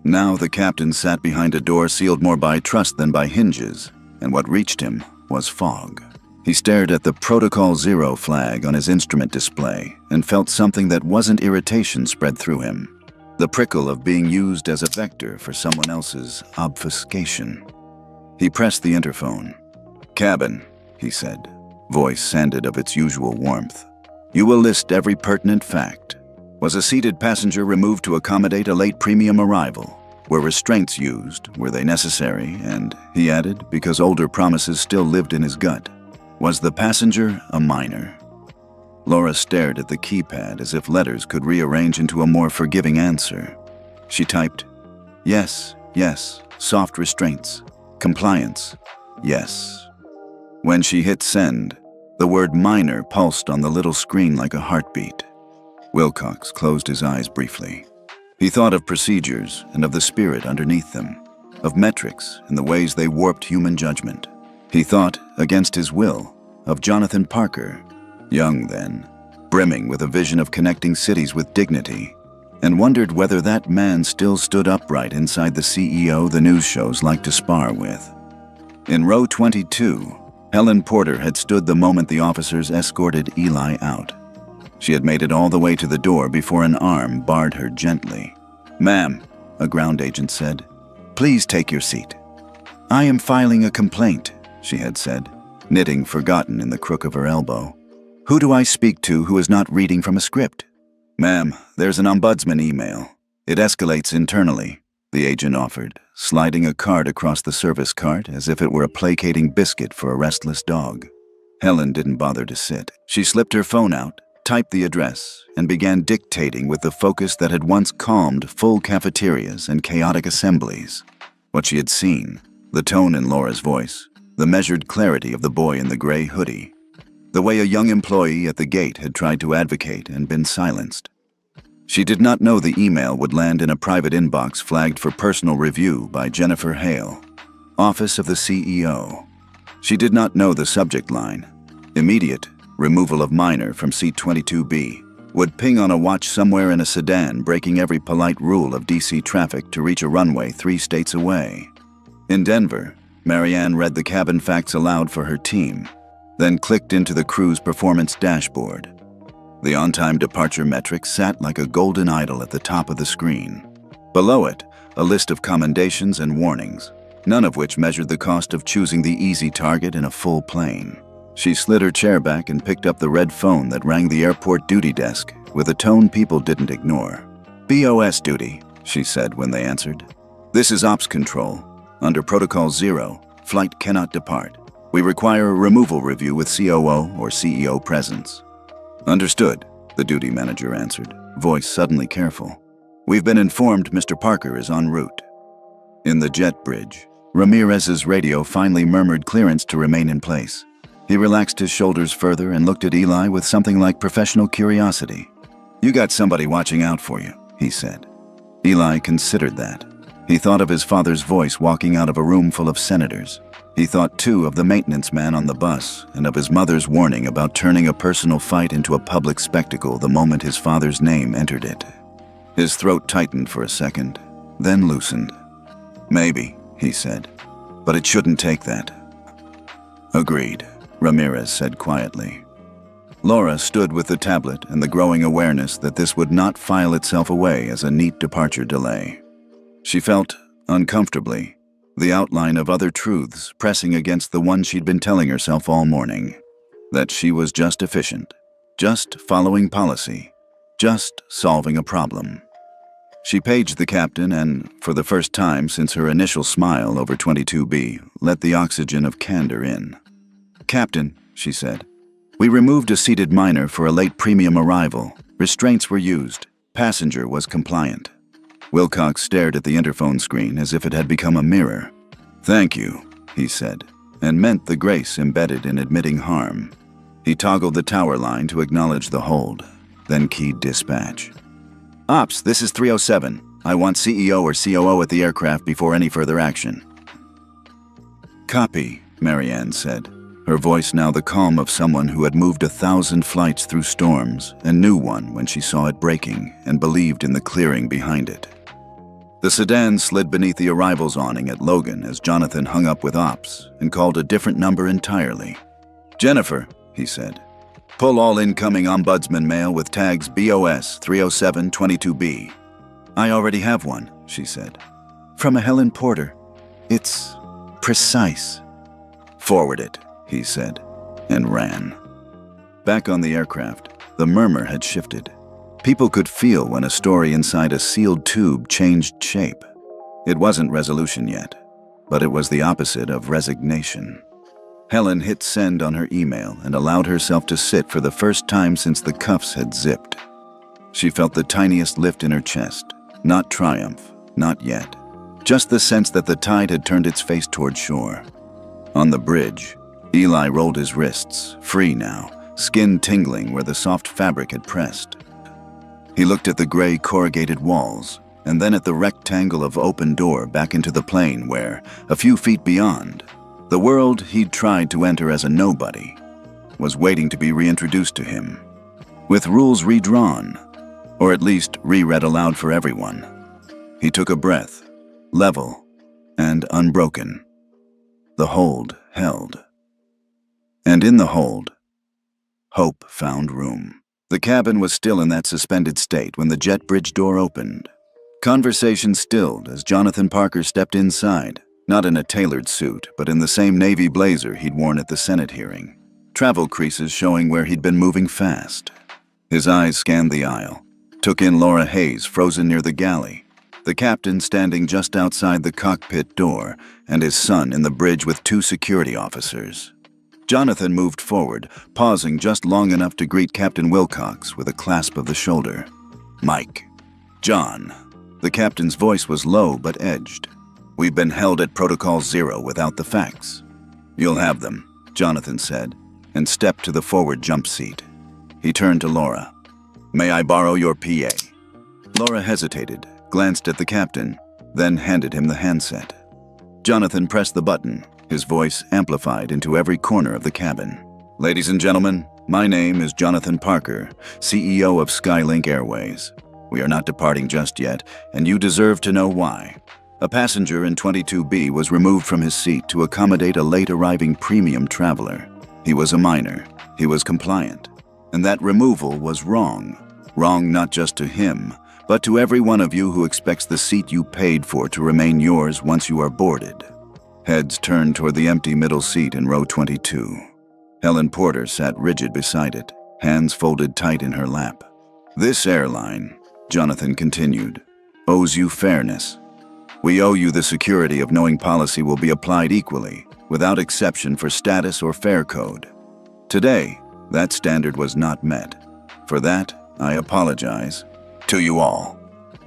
Speaker 1: Now the captain sat behind a door sealed more by trust than by hinges, and what reached him was fog. He stared at the Protocol 0 flag on his instrument display and felt something that wasn't irritation spread through him. The prickle of being used as a vector for someone else's obfuscation. He pressed the interphone. "Cabin," he said, voice sanded of its usual warmth. "You will list every pertinent fact. Was a seated passenger removed to accommodate a late premium arrival? Were restraints used? Were they necessary?" And, he added, because older promises still lived in his gut, "Was the passenger a minor?" Laura stared at the keypad as if letters could rearrange into a more forgiving answer. She typed, "Yes, yes, soft restraints. Compliance, yes." When she hit send, the word minor pulsed on the little screen like a heartbeat. Wilcox closed his eyes briefly. He thought of procedures and of the spirit underneath them, of metrics and the ways they warped human judgment. He thought, against his will, of Jonathan Parker, young then, brimming with a vision of connecting cities with dignity, and wondered whether that man still stood upright inside the CEO the news shows liked to spar with. In row 22, Helen Porter had stood the moment the officers escorted Eli out. She had made it all the way to the door before an arm barred her gently. "Ma'am," a ground agent said, "please take your seat." "I am filing a complaint," she had said, knitting forgotten in the crook of her elbow. "Who do I speak to who is not reading from a script?" "Ma'am, there's an ombudsman email. It escalates internally," the agent offered, sliding a card across the service cart as if it were a placating biscuit for a restless dog. Helen didn't bother to sit. She slipped her phone out, typed the address, and began dictating with the focus that had once calmed full cafeterias and chaotic assemblies. What she had seen, the tone in Laura's voice, the measured clarity of the boy in the gray hoodie, the way a young employee at the gate had tried to advocate and been silenced. She did not know the email would land in a private inbox flagged for personal review by Jennifer Hale, Office of the CEO. She did not know the subject line, immediate removal of minor from seat 22B, would ping on a watch somewhere in a sedan breaking every polite rule of DC traffic to reach a runway 3 states away. In Denver, Marianne read the cabin facts aloud for her team, then clicked into the crew's performance dashboard. The on-time departure metric sat like a golden idol at the top of the screen. Below it, a list of commendations and warnings, none of which measured the cost of choosing the easy target in a full plane. She slid her chair back and picked up the red phone that rang the airport duty desk with a tone people didn't ignore. "BOS duty," she said when they answered. "This is Ops Control. Under Protocol 0, flight cannot depart. We require a removal review with COO or CEO presence." "Understood," the duty manager answered, voice suddenly careful. "We've been informed Mr. Parker is en route." In the jet bridge, Ramirez's radio finally murmured clearance to remain in place. He relaxed his shoulders further and looked at Eli with something like professional curiosity. "You got somebody watching out for you," he said. Eli considered that. He thought of his father's voice walking out of a room full of senators. He thought, too, of the maintenance man on the bus and of his mother's warning about turning a personal fight into a public spectacle the moment his father's name entered it. His throat tightened for a second, then loosened. "Maybe," he said, "but it shouldn't take that." "Agreed," Ramirez said quietly. Laura stood with the tablet and the growing awareness that this would not file itself away as a neat departure delay. She felt, uncomfortably, the outline of other truths pressing against the one she'd been telling herself all morning. That she was just efficient, just following policy, just solving a problem. She paged the captain and, for the first time since her initial smile over 22B, let the oxygen of candor in. "Captain," she said, "we removed a seated miner for a late premium arrival. Restraints were used. Passenger was compliant." Wilcox stared at the interphone screen as if it had become a mirror. "Thank you," he said, and meant the grace embedded in admitting harm. He toggled the tower line to acknowledge the hold, then keyed dispatch. "Ops, this is 307. I want CEO or COO at the aircraft before any further action." "Copy," Marianne said, her voice now the calm of someone who had moved 1,000 flights through storms and knew one when she saw it breaking and believed in the clearing behind it. The sedan slid beneath the arrivals awning at Logan as Jonathan hung up with Ops and called a different number entirely. "Jennifer," he said, "pull all incoming ombudsman mail with tags BOS 30722B. "I already have one," she said. "From a Helen Porter. It's precise." "Forward it," he said, and ran. Back on the aircraft, the murmur had shifted. People could feel when a story inside a sealed tube changed shape. It wasn't resolution yet, but it was the opposite of resignation. Helen hit send on her email and allowed herself to sit for the first time since the cuffs had zipped. She felt the tiniest lift in her chest, not triumph, not yet, just the sense that the tide had turned its face toward shore. On the bridge, Eli rolled his wrists, free now, skin tingling where the soft fabric had pressed. He looked at the gray corrugated walls, and then at the rectangle of open door back into the plane where, a few feet beyond, the world he'd tried to enter as a nobody was waiting to be reintroduced to him, with rules redrawn, or at least reread aloud for everyone. He took a breath, level and unbroken. The hold held. And in the hold, hope found room. The cabin was still in that suspended state when the jet bridge door opened. Conversation stilled as Jonathan Parker stepped inside, not in a tailored suit, but in the same navy blazer he'd worn at the Senate hearing, travel creases showing where he'd been moving fast. His eyes scanned the aisle, took in Laura Hayes frozen near the galley, the captain standing just outside the cockpit door, and his son in the bridge with 2 security officers. Jonathan moved forward, pausing just long enough to greet Captain Wilcox with a clasp of the shoulder. "Mike." "John." The captain's voice was low but edged. "We've been held at Protocol 0 without the facts." "You'll have them," Jonathan said, and stepped to the forward jump seat. He turned to Laura. "May I borrow your PA?" Laura hesitated, glanced at the captain, then handed him the handset. Jonathan pressed the button, his voice amplified into every corner of the cabin. "Ladies and gentlemen, my name is Jonathan Parker, CEO of Skylink Airways. We are not departing just yet, and you deserve to know why. A passenger in 22B was removed from his seat to accommodate a late-arriving premium traveler. He was a minor. He was compliant. And that removal was wrong. Wrong not just to him, but to every one of you who expects the seat you paid for to remain yours once you are boarded." Heads turned toward the empty middle seat in row 22. Helen Porter sat rigid beside it, hands folded tight in her lap. "This airline," Jonathan continued, "owes you fairness. We owe you the security of knowing policy will be applied equally, without exception for status or fare code. Today, that standard was not met. For that, I apologize. To you all."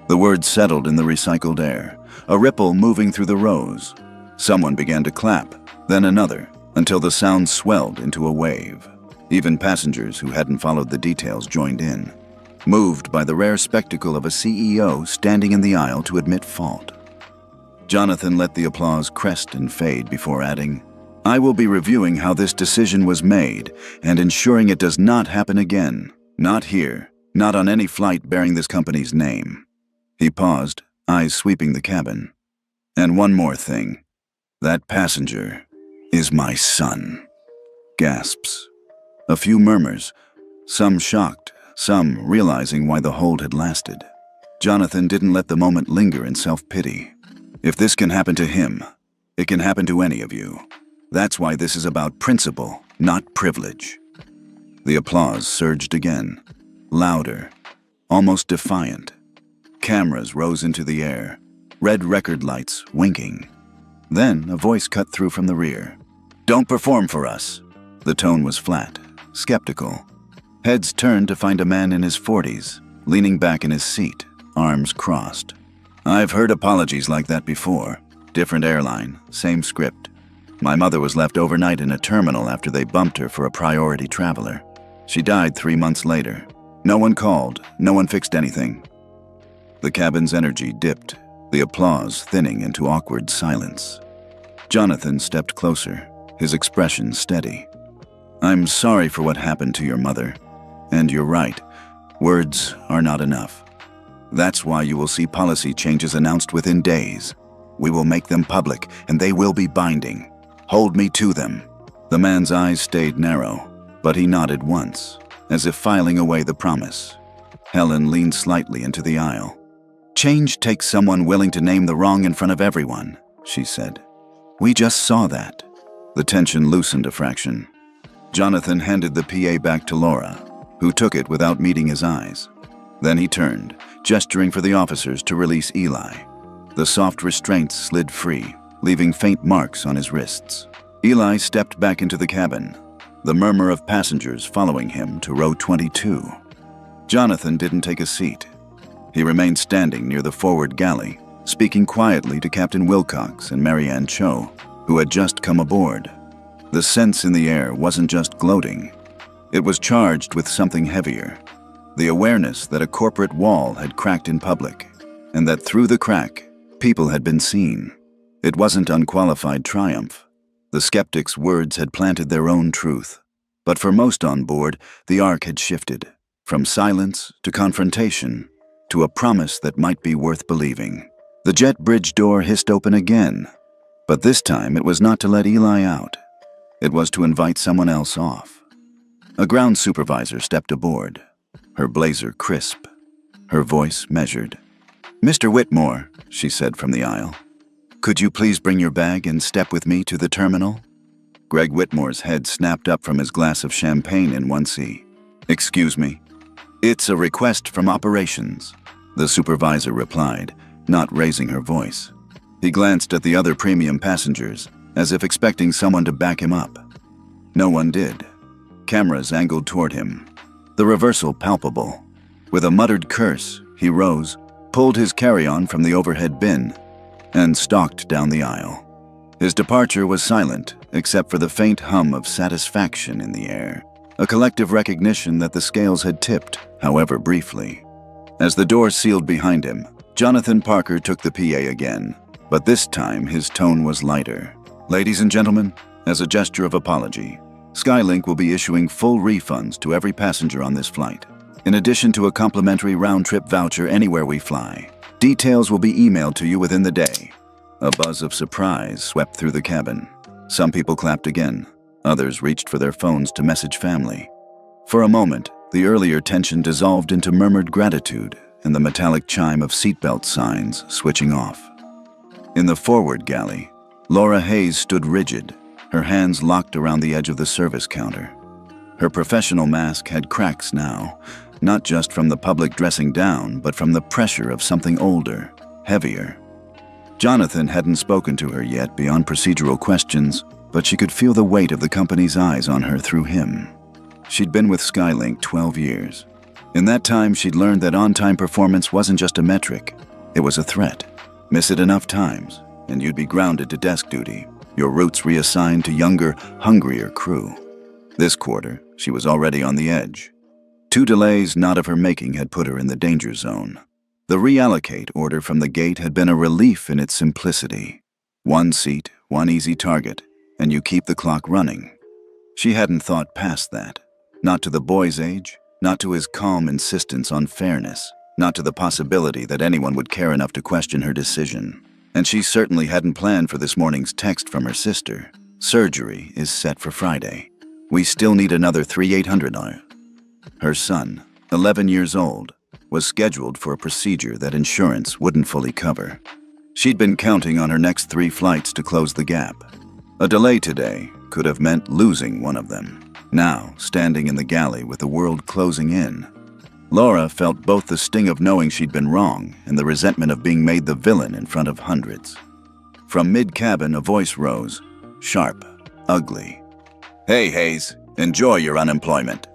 Speaker 1: The words settled in the recycled air, a ripple moving through the rows. Someone began to clap, then another, until the sound swelled into a wave. Even passengers who hadn't followed the details joined in, moved by the rare spectacle of a CEO standing in the aisle to admit fault. Jonathan let the applause crest and fade before adding, "I will be reviewing how this decision was made and ensuring it does not happen again. Not here, not on any flight bearing this company's name." He paused, eyes sweeping the cabin. "And one more thing. That passenger is my son." Gasps. A few murmurs, some shocked, some realizing why the hold had lasted. Jonathan didn't let the moment linger in self-pity. If this can happen to him, it can happen to any of you. That's why this is about principle, not privilege. The applause surged again, louder, almost defiant. Cameras rose into the air, red record lights winking. Then a voice cut through from the rear. "Don't perform for us." The tone was flat, skeptical. Heads turned to find a man in his 40s, leaning back in his seat, arms crossed. "I've heard apologies like that before. Different airline, same script. My mother was left overnight in a terminal after they bumped her for a priority traveler. She died 3 months later. No one called, no one fixed anything." The cabin's energy dipped, the applause thinning into awkward silence. Jonathan stepped closer, his expression steady. "I'm sorry for what happened to your mother. And you're right, words are not enough. That's why you will see policy changes announced within days. We will make them public, and they will be binding. Hold me to them." The man's eyes stayed narrow, but he nodded once, as if filing away the promise. Helen leaned slightly into the aisle. "Change takes someone willing to name the wrong in front of everyone," she said. "We just saw that." The tension loosened a fraction. Jonathan handed the PA back to Laura, who took it without meeting his eyes. Then he turned, gesturing for the officers to release Eli. The soft restraints slid free, leaving faint marks on his wrists. Eli stepped back into the cabin, the murmur of passengers following him to row 22. Jonathan didn't take a seat. He remained standing near the forward galley, speaking quietly to Captain Wilcox and Marianne Cho, who had just come aboard. The sense in the air wasn't just gloating. It was charged with something heavier. The awareness that a corporate wall had cracked in public, and that through the crack, people had been seen. It wasn't unqualified triumph. The skeptics' words had planted their own truth. But for most on board, the arc had shifted, from silence to confrontation, to a promise that might be worth believing. The jet bridge door hissed open again, but this time it was not to let Eli out. It was to invite someone else off. A ground supervisor stepped aboard, her blazer crisp, her voice measured. "Mr. Whitmore," she said from the aisle, "could you please bring your bag and step with me to the terminal?" Greg Whitmore's head snapped up from his glass of champagne in 1C. "Excuse me?" "It's a request from operations," the supervisor replied, not raising her voice. He glanced at the other premium passengers, as if expecting someone to back him up. No one did. Cameras angled toward him, the reversal palpable. With a muttered curse, he rose, pulled his carry-on from the overhead bin, and stalked down the aisle. His departure was silent, except for the faint hum of satisfaction in the air, a collective recognition that the scales had tipped, however briefly. As the door sealed behind him, Jonathan Parker took the PA again, but this time his tone was lighter. "Ladies and gentlemen, as a gesture of apology, Skylink will be issuing full refunds to every passenger on this flight, in addition to a complimentary round-trip voucher anywhere we fly. Details will be emailed to you within the day." A buzz of surprise swept through the cabin. Some people clapped again. Others reached for their phones to message family. For a moment, the earlier tension dissolved into murmured gratitude and the metallic chime of seatbelt signs switching off. In the forward galley, Laura Hayes stood rigid, her hands locked around the edge of the service counter. Her professional mask had cracks now, not just from the public dressing down, but from the pressure of something older, heavier. Jonathan hadn't spoken to her yet beyond procedural questions, but she could feel the weight of the company's eyes on her through him. She'd been with Skylink 12 years. In that time, she'd learned that on-time performance wasn't just a metric, it was a threat. Miss it enough times, and you'd be grounded to desk duty, your routes reassigned to younger, hungrier crew. This quarter, she was already on the edge. 2 delays not of her making had put her in the danger zone. The reallocate order from the gate had been a relief in its simplicity. 1 seat, 1 easy target, and you keep the clock running. She hadn't thought past that. Not to the boy's age, not to his calm insistence on fairness, not to the possibility that anyone would care enough to question her decision. And she certainly hadn't planned for this morning's text from her sister. "Surgery is set for Friday. We still need another $3,800. Her son, 11 years old, was scheduled for a procedure that insurance wouldn't fully cover. She'd been counting on her next 3 flights to close the gap. A delay today could have meant losing one of them. Now, standing in the galley with the world closing in, Laura felt both the sting of knowing she'd been wrong and the resentment of being made the villain in front of hundreds. From mid-cabin, a voice rose, sharp, ugly. "Hey, Hayes, enjoy your unemployment."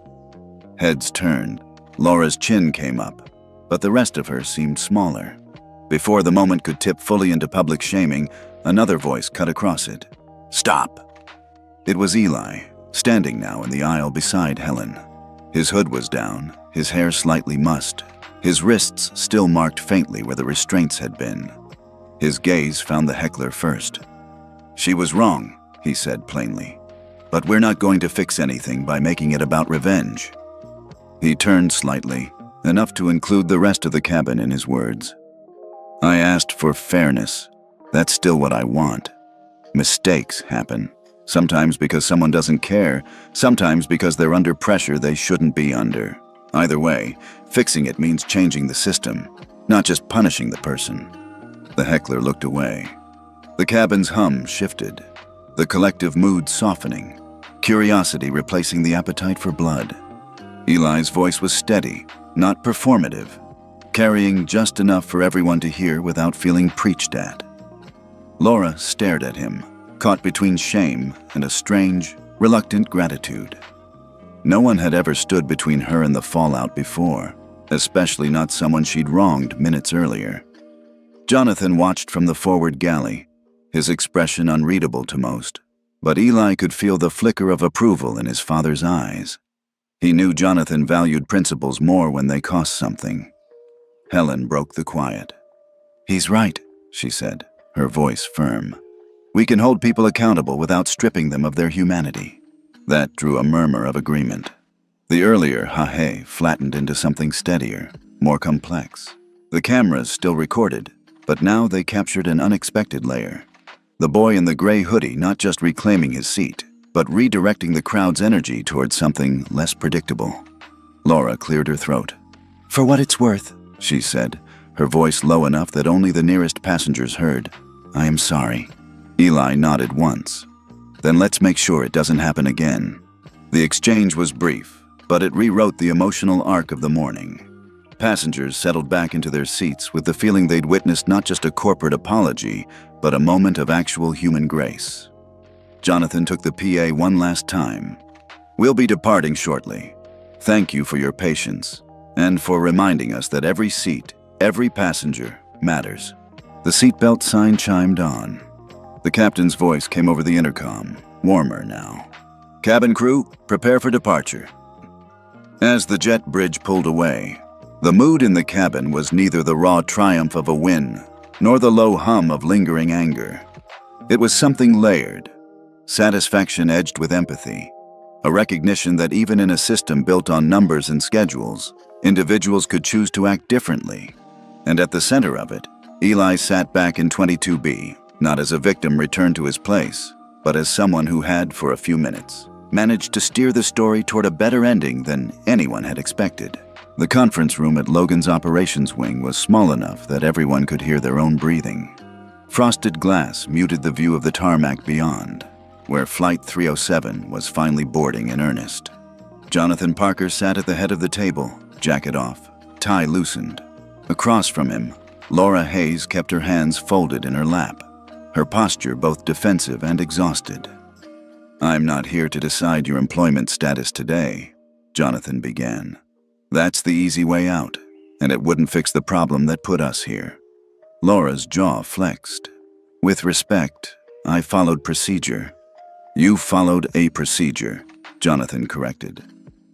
Speaker 1: Heads turned. Laura's chin came up, but the rest of her seemed smaller. Before the moment could tip fully into public shaming, another voice cut across it. "Stop!" It was Eli, standing now in the aisle beside Helen. His hood was down, his hair slightly mussed, his wrists still marked faintly where the restraints had been. His gaze found the heckler first. "She was wrong," he said plainly. "But we're not going to fix anything by making it about revenge." He turned slightly, enough to include the rest of the cabin in his words. "I asked for fairness. That's still what I want. Mistakes happen. Sometimes because someone doesn't care, sometimes because they're under pressure they shouldn't be under. Either way, fixing it means changing the system, not just punishing the person." The heckler looked away. The cabin's hum shifted, the collective mood softening, curiosity replacing the appetite for blood. Eli's voice was steady, not performative, carrying just enough for everyone to hear without feeling preached at. Laura stared at him, caught between shame and a strange, reluctant gratitude. No one had ever stood between her and the fallout before, especially not someone she'd wronged minutes earlier. Jonathan watched from the forward galley, his expression unreadable to most, but Eli could feel the flicker of approval in his father's eyes. He knew Jonathan valued principles more when they cost something. Helen broke the quiet. "He's right," she said, her voice firm. "We can hold people accountable without stripping them of their humanity." That drew a murmur of agreement. The earlier ha-hey flattened into something steadier, more complex. The cameras still recorded, but now they captured an unexpected layer. The boy in the gray hoodie not just reclaiming his seat, but redirecting the crowd's energy towards something less predictable. Laura cleared her throat. "For what it's worth," she said, her voice low enough that only the nearest passengers heard, "I am sorry." Eli nodded once. "Then let's make sure it doesn't happen again." The exchange was brief, but it rewrote the emotional arc of the morning. Passengers settled back into their seats with the feeling they'd witnessed not just a corporate apology, but a moment of actual human grace. Jonathan took the PA one last time. "We'll be departing shortly. Thank you for your patience, and for reminding us that every seat, every passenger, matters." The seatbelt sign chimed on. The captain's voice came over the intercom, warmer now. "Cabin crew, prepare for departure." As the jet bridge pulled away, the mood in the cabin was neither the raw triumph of a win, nor the low hum of lingering anger. It was something layered, satisfaction edged with empathy, a recognition that even in a system built on numbers and schedules, individuals could choose to act differently. And at the center of it, Eli sat back in 22B, not as a victim returned to his place, but as someone who had, for a few minutes, managed to steer the story toward a better ending than anyone had expected. The conference room at Logan's operations wing was small enough that everyone could hear their own breathing. Frosted glass muted the view of the tarmac beyond, where Flight 307 was finally boarding in earnest. Jonathan Parker sat at the head of the table, jacket off, tie loosened. Across from him, Laura Hayes kept her hands folded in her lap, her posture both defensive and exhausted. "I'm not here to decide your employment status today," Jonathan began. "That's the easy way out, and it wouldn't fix the problem that put us here." Laura's jaw flexed. "With respect, I followed procedure." "You followed a procedure," Jonathan corrected.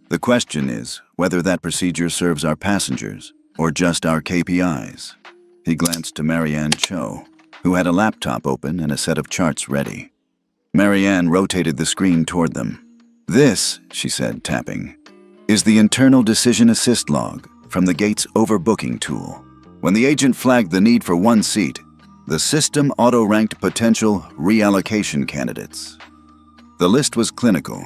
Speaker 1: "The question is whether that procedure serves our passengers or just our KPIs." He glanced to Marianne Cho, who had a laptop open and a set of charts ready. Marianne rotated the screen toward them. "This," she said, tapping, "is the internal decision assist log from the gate's overbooking tool. When the agent flagged the need for one seat, the system auto-ranked potential reallocation candidates. The list was clinical: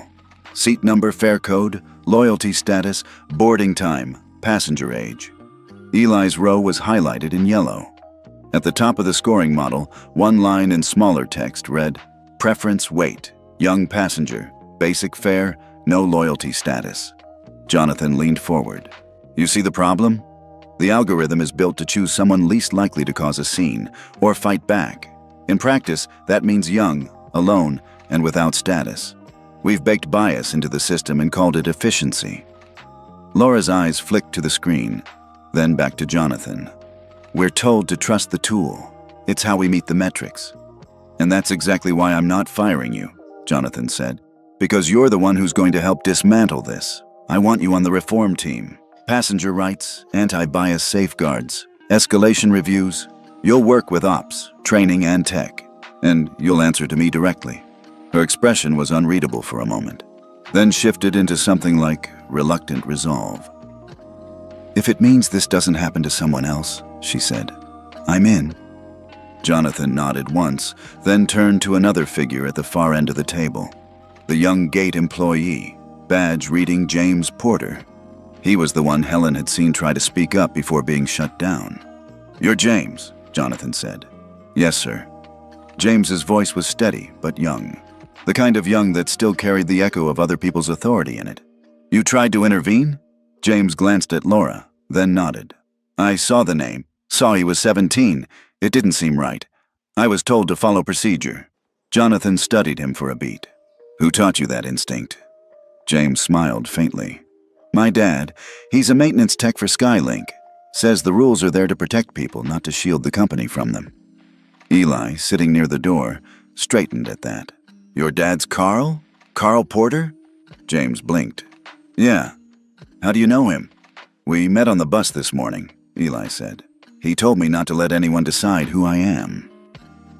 Speaker 1: seat number, fare code, loyalty status, boarding time, passenger age. Eli's row was highlighted in yellow. At the top of the scoring model, one line in smaller text read, "Preference weight, young passenger, basic fare, no loyalty status." Jonathan leaned forward. You see the problem? The algorithm is built to choose someone least likely to cause a scene or fight back. In practice, that means young, alone, and without status. We've baked bias into the system and called it efficiency. Laura's eyes flicked to the screen, then back to Jonathan. We're told to trust the tool. It's how we meet the metrics. And that's exactly why I'm not firing you, Jonathan said. Because you're the one who's going to help dismantle this. I want you on the reform team. Passenger rights, anti-bias safeguards, escalation reviews. You'll work with ops, training, and tech. And you'll answer to me directly. Her expression was unreadable for a moment, then shifted into something like reluctant resolve. If it means this doesn't happen to someone else, she said, I'm in. Jonathan nodded once, then turned to another figure at the far end of the table. The young gate employee, badge reading James Porter. He was the one Helen had seen try to speak up before being shut down. You're James, Jonathan said. Yes, sir. James's voice was steady but young. The kind of young that still carried the echo of other people's authority in it. You tried to intervene? James glanced at Laura, then nodded. I saw the name, saw he was 17. It didn't seem right. I was told to follow procedure. Jonathan studied him for a beat. Who taught you that instinct? James smiled faintly. My dad, he's a maintenance tech for Skylink. Says the rules are there to protect people, not to shield the company from them. Eli, sitting near the door, straightened at that. Your dad's Carl? Carl Porter? James blinked. Yeah. How do you know him? We met on the bus this morning, Eli said. He told me not to let anyone decide who I am.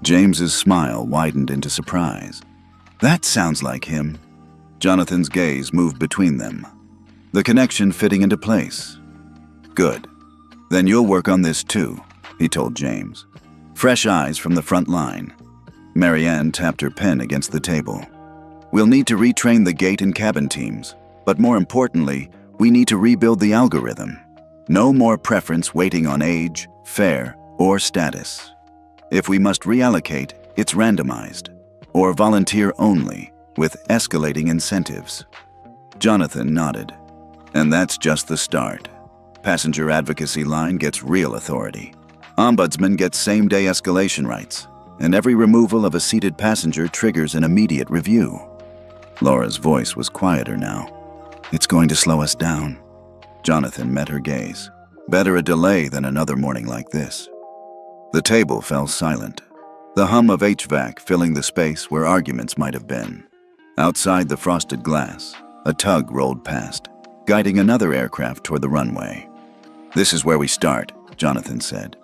Speaker 1: James's smile widened into surprise. That sounds like him. Jonathan's gaze moved between them, the connection fitting into place. Good. Then you'll work on this too, he told James. Fresh eyes from the front line. Marianne tapped her pen against the table. We'll need to retrain the gate and cabin teams, but more importantly, we need to rebuild the algorithm. No more preference waiting on age, fare, or status. If we must reallocate, it's randomized, or volunteer only, with escalating incentives. Jonathan nodded. And that's just the start. Passenger advocacy line gets real authority. Ombudsman gets same-day escalation rights, and every removal of a seated passenger triggers an immediate review. Laura's voice was quieter now. It's going to slow us down. Jonathan met her gaze. Better a delay than another morning like this. The table fell silent, the hum of HVAC filling the space where arguments might have been. Outside the frosted glass, a tug rolled past, guiding another aircraft toward the runway. This is where we start, Jonathan said.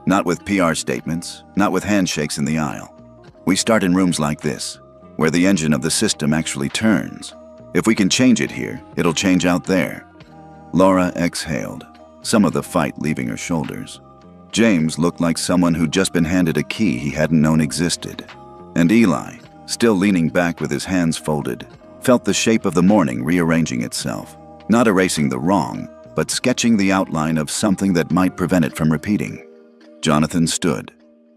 Speaker 1: Not with PR statements, not with handshakes in the aisle. We start in rooms like this, where the engine of the system actually turns. If we can change it here, it'll change out there. Laura exhaled, some of the fight leaving her shoulders. James looked like someone who'd just been handed a key he hadn't known existed. And Eli, still leaning back with his hands folded, felt the shape of the morning rearranging itself, not erasing the wrong, but sketching the outline of something that might prevent it from repeating. Jonathan stood.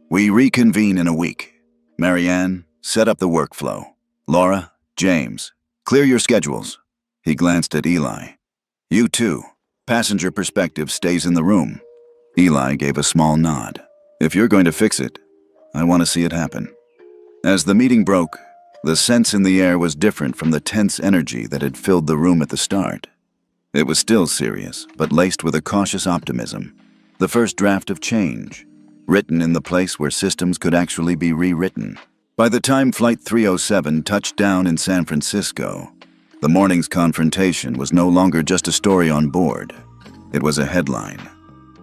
Speaker 1: We reconvene in a week. Marianne, set up the workflow. Laura, James, clear your schedules. He glanced at Eli. You too. Passenger perspective stays in the room. Eli gave a small nod. If you're going to fix it, I want to see it happen. As the meeting broke, the sense in the air was different from the tense energy that had filled the room at the start. It was still serious, but laced with a cautious optimism. The first draft of change, written in the place where systems could actually be rewritten. By the time Flight 307 touched down in San Francisco, the morning's confrontation was no longer just a story on board. It was a headline.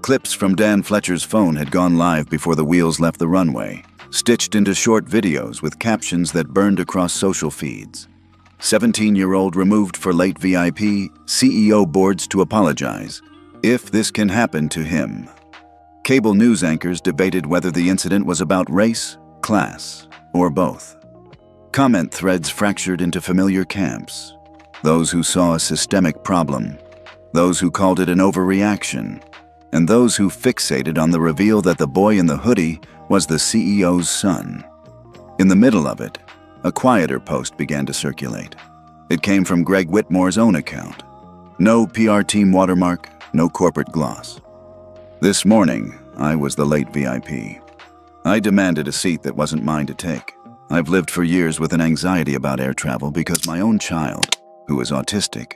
Speaker 1: Clips from Dan Fletcher's phone had gone live before the wheels left the runway, stitched into short videos with captions that burned across social feeds. 17-year-old removed for late VIP, CEO boards to apologize. If this can happen to him. Cable news anchors debated whether the incident was about race, class, or both. Comment threads fractured into familiar camps. Those who saw a systemic problem, those who called it an overreaction, and those who fixated on the reveal that the boy in the hoodie was the CEO's son. In the middle of it, a quieter post began to circulate. It came from Greg Whitmore's own account. No PR team watermark, no corporate gloss. This morning, I was the late VIP. I demanded a seat that wasn't mine to take. I've lived for years with an anxiety about air travel because my own child, who is autistic,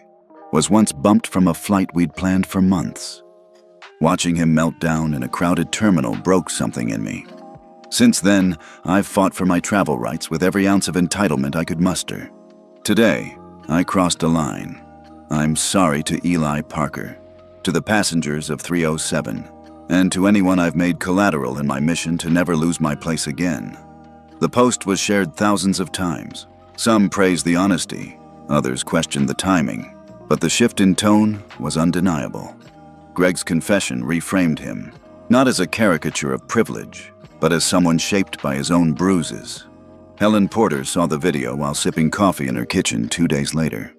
Speaker 1: was once bumped from a flight we'd planned for months. Watching him melt down in a crowded terminal broke something in me. Since then, I've fought for my travel rights with every ounce of entitlement I could muster. Today, I crossed a line. I'm sorry to Eli Parker, to the passengers of 307, and to anyone I've made collateral in my mission to never lose my place again. The post was shared thousands of times. Some praised the honesty, others questioned the timing, but the shift in tone was undeniable. Greg's confession reframed him, not as a caricature of privilege, but as someone shaped by his own bruises. Helen Porter saw the video while sipping coffee in her kitchen 2 days later.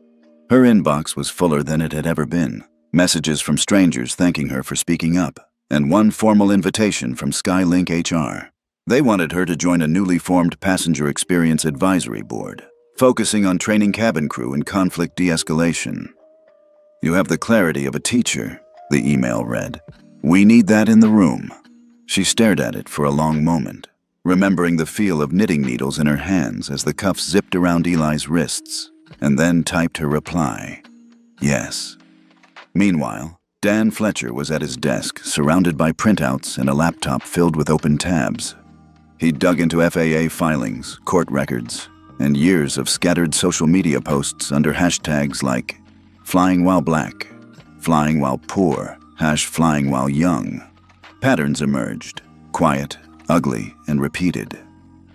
Speaker 1: Her inbox was fuller than it had ever been. Messages from strangers thanking her for speaking up, and one formal invitation from Skylink HR. They wanted her to join a newly formed passenger experience advisory board, focusing on training cabin crew in conflict de-escalation. "You have the clarity of a teacher," the email read. "We need that in the room." She stared at it for a long moment, remembering the feel of knitting needles in her hands as the cuffs zipped around Eli's wrists, and then typed her reply, "Yes." Meanwhile, Dan Fletcher was at his desk, surrounded by printouts and a laptop filled with open tabs. He'd dug into FAA filings, court records, and years of scattered social media posts under hashtags like "flying while black," "flying while poor," "flying while young." Patterns emerged, quiet, ugly, and repeated.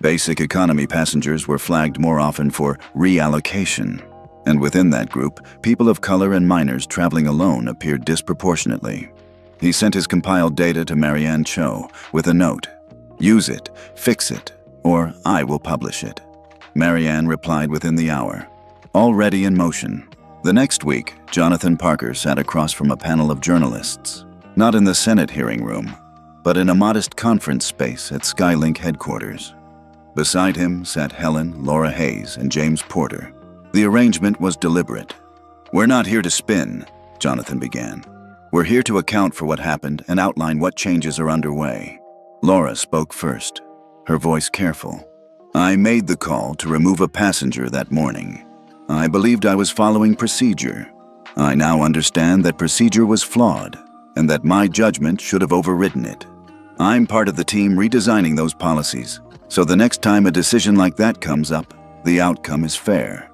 Speaker 1: Basic economy passengers were flagged more often for reallocation, and within that group, people of color and minors traveling alone appeared disproportionately. He sent his compiled data to Marianne Cho with a note, "Use it, fix it, or I will publish it." Marianne replied within the hour, already in motion. The next week, Jonathan Parker sat across from a panel of journalists, not in the Senate hearing room, but in a modest conference space at Skylink headquarters. Beside him sat Helen, Laura Hayes, and James Porter. The arrangement was deliberate. "We're not here to spin," Jonathan began. "We're here to account for what happened and outline what changes are underway." Laura spoke first, her voice careful. "I made the call to remove a passenger that morning. I believed I was following procedure. I now understand that procedure was flawed, and that my judgment should have overridden it. I'm part of the team redesigning those policies, so the next time a decision like that comes up, the outcome is fair."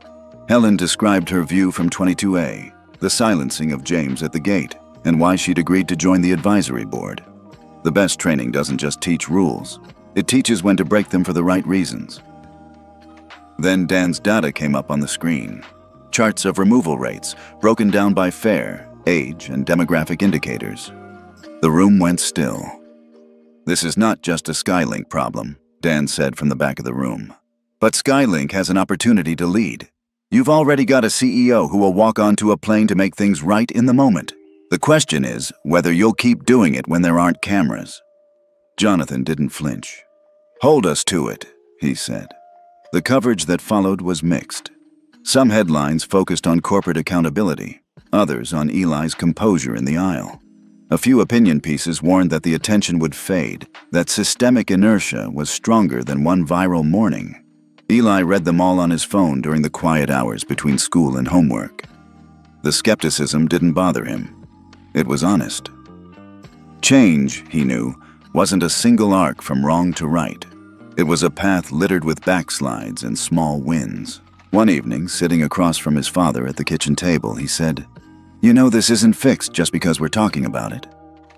Speaker 1: Helen described her view from 22A, the silencing of James at the gate, and why she'd agreed to join the advisory board. The best training doesn't just teach rules, it teaches when to break them for the right reasons. Then Dan's data came up on the screen. Charts of removal rates, broken down by fare, age, and demographic indicators. The room went still. "This is not just a Skylink problem," Dan said from the back of the room. "But Skylink has an opportunity to lead. You've already got a CEO who will walk onto a plane to make things right in the moment. The question is whether you'll keep doing it when there aren't cameras." Jonathan didn't flinch. "Hold us to it," he said. The coverage that followed was mixed. Some headlines focused on corporate accountability, others on Eli's composure in the aisle. A few opinion pieces warned that the attention would fade, that systemic inertia was stronger than one viral morning. Eli read them all on his phone during the quiet hours between school and homework. The skepticism didn't bother him. It was honest. Change, he knew, wasn't a single arc from wrong to right. It was a path littered with backslides and small wins. One evening, sitting across from his father at the kitchen table, he said, "You know this isn't fixed just because we're talking about it."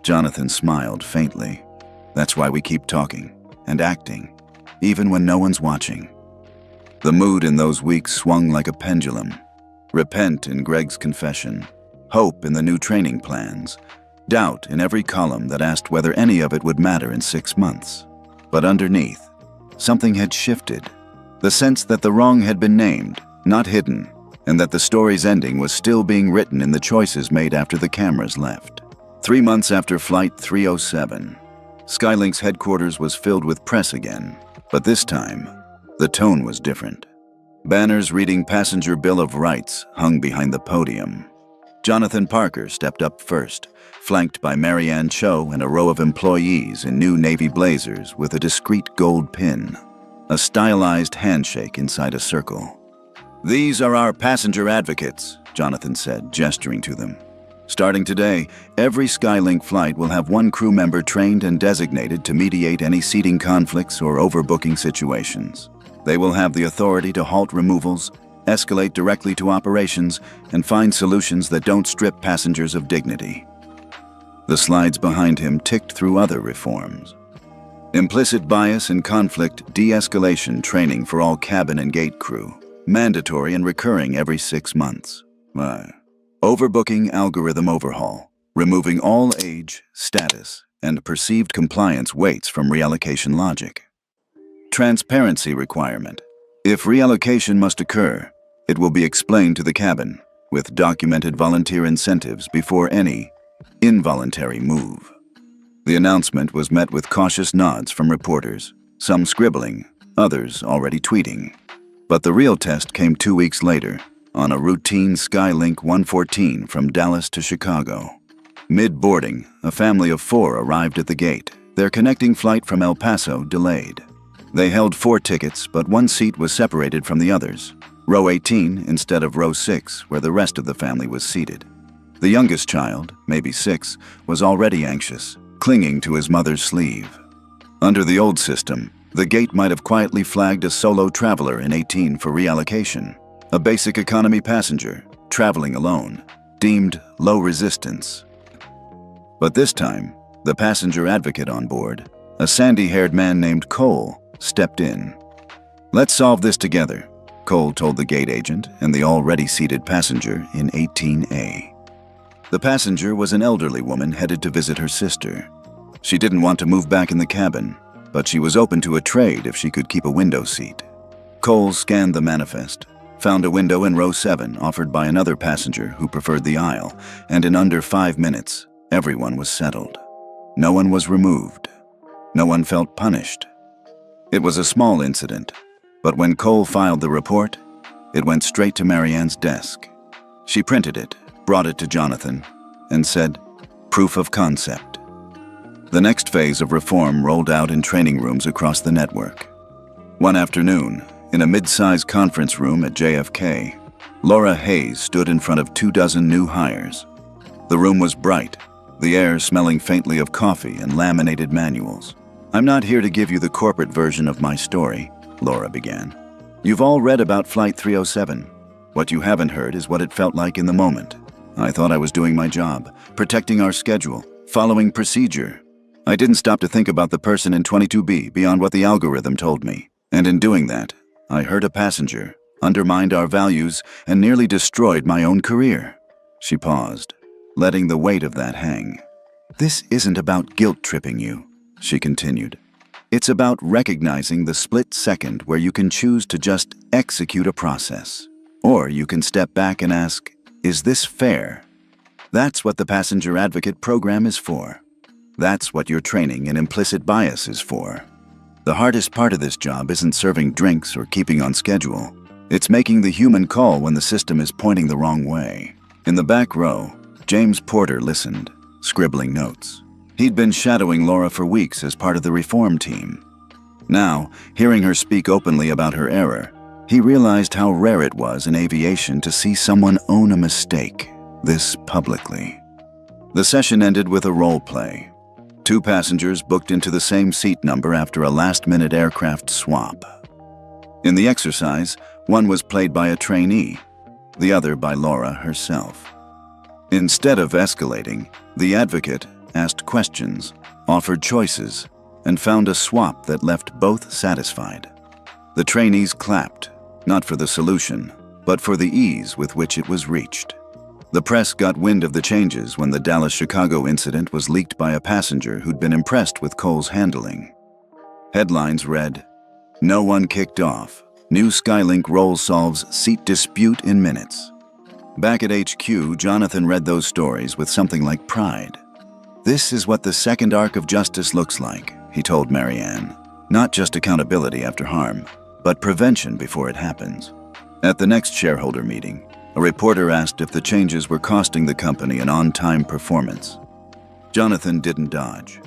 Speaker 1: Jonathan smiled faintly. "That's why we keep talking and acting, even when no one's watching." The mood in those weeks swung like a pendulum. Repent in Greg's confession, hope in the new training plans, doubt in every column that asked whether any of it would matter in 6 months. But underneath, something had shifted. The sense that the wrong had been named, not hidden, and that the story's ending was still being written in the choices made after the cameras left. 3 months after Flight 307, Skylink's headquarters was filled with press again, but this time, the tone was different. Banners reading Passenger Bill of Rights hung behind the podium. Jonathan Parker stepped up first, flanked by Marianne Cho and a row of employees in new navy blazers with a discreet gold pin. A stylized handshake inside a circle. "These are our passenger advocates," Jonathan said, gesturing to them. "Starting today, every Skylink flight will have one crew member trained and designated to mediate any seating conflicts or overbooking situations. They will have the authority to halt removals, escalate directly to operations, and find solutions that don't strip passengers of dignity." The slides behind him ticked through other reforms. Implicit bias and conflict de-escalation training for all cabin and gate crew, mandatory and recurring every 6 months. Overbooking algorithm overhaul, removing all age, status, and perceived compliance weights from reallocation logic. Transparency requirement. If reallocation must occur, it will be explained to the cabin, with documented volunteer incentives before any involuntary move. The announcement was met with cautious nods from reporters, some scribbling, others already tweeting. But the real test came 2 weeks later, on a routine Skylink 114 from Dallas to Chicago. Mid-boarding, a family of 4 arrived at the gate, their connecting flight from El Paso delayed. They held 4 tickets, but one seat was separated from the others, row 18 instead of row 6, where the rest of the family was seated. The youngest child, maybe 6, was already anxious, clinging to his mother's sleeve. Under the old system, the gate might have quietly flagged a solo traveler in 18 for reallocation, a basic economy passenger, traveling alone, deemed low resistance. But this time, the passenger advocate on board, a sandy-haired man named Cole, stepped in. "Let's solve this together," Cole told the gate agent and the already seated passenger in 18A. The passenger was an elderly woman headed to visit her sister. She didn't want to move back in the cabin, but she was open to a trade if she could keep a window seat. Cole scanned the manifest, found a window in row 7 offered by another passenger who preferred the aisle, and in under 5 minutes, everyone was settled. No one was removed. No one felt punished. It was a small incident, but when Cole filed the report, it went straight to Marianne's desk. She printed it, brought it to Jonathan, and said, "Proof of concept." The next phase of reform rolled out in training rooms across the network. One afternoon, in a mid-sized conference room at JFK, Laura Hayes stood in front of 24 new hires. The room was bright, the air smelling faintly of coffee and laminated manuals. "I'm not here to give you the corporate version of my story," Laura began. "You've all read about Flight 307. What you haven't heard is what it felt like in the moment. I thought I was doing my job, protecting our schedule, following procedure. I didn't stop to think about the person in 22B beyond what the algorithm told me. And in doing that, I hurt a passenger, undermined our values, and nearly destroyed my own career." She paused, letting the weight of that hang. "This isn't about guilt-tripping you," she continued. "It's about recognizing the split second where you can choose to just execute a process. Or you can step back and ask, is this fair? That's what the Passenger Advocate program is for. That's what your training in implicit bias is for. The hardest part of this job isn't serving drinks or keeping on schedule. It's making the human call when the system is pointing the wrong way." In the back row, James Porter listened, scribbling notes. He'd been shadowing Laura for weeks as part of the reform team. Now, hearing her speak openly about her error, he realized how rare it was in aviation to see someone own a mistake this publicly. The session ended with a role play. 2 passengers booked into the same seat number after a last-minute aircraft swap. In the exercise, one was played by a trainee, the other by Laura herself. Instead of escalating, the advocate asked questions, offered choices, and found a swap that left both satisfied. The trainees clapped, not for the solution, but for the ease with which it was reached. The press got wind of the changes when the Dallas-Chicago incident was leaked by a passenger who'd been impressed with Cole's handling. Headlines read, "No one kicked off. New Skylink role solves seat dispute in minutes." Back at HQ, Jonathan read those stories with something like pride. "This is what the second arc of justice looks like," he told Marianne. "Not just accountability after harm, but prevention before it happens." At the next shareholder meeting, A reporter asked if the changes were costing the company an on-time performance. Jonathan didn't dodge.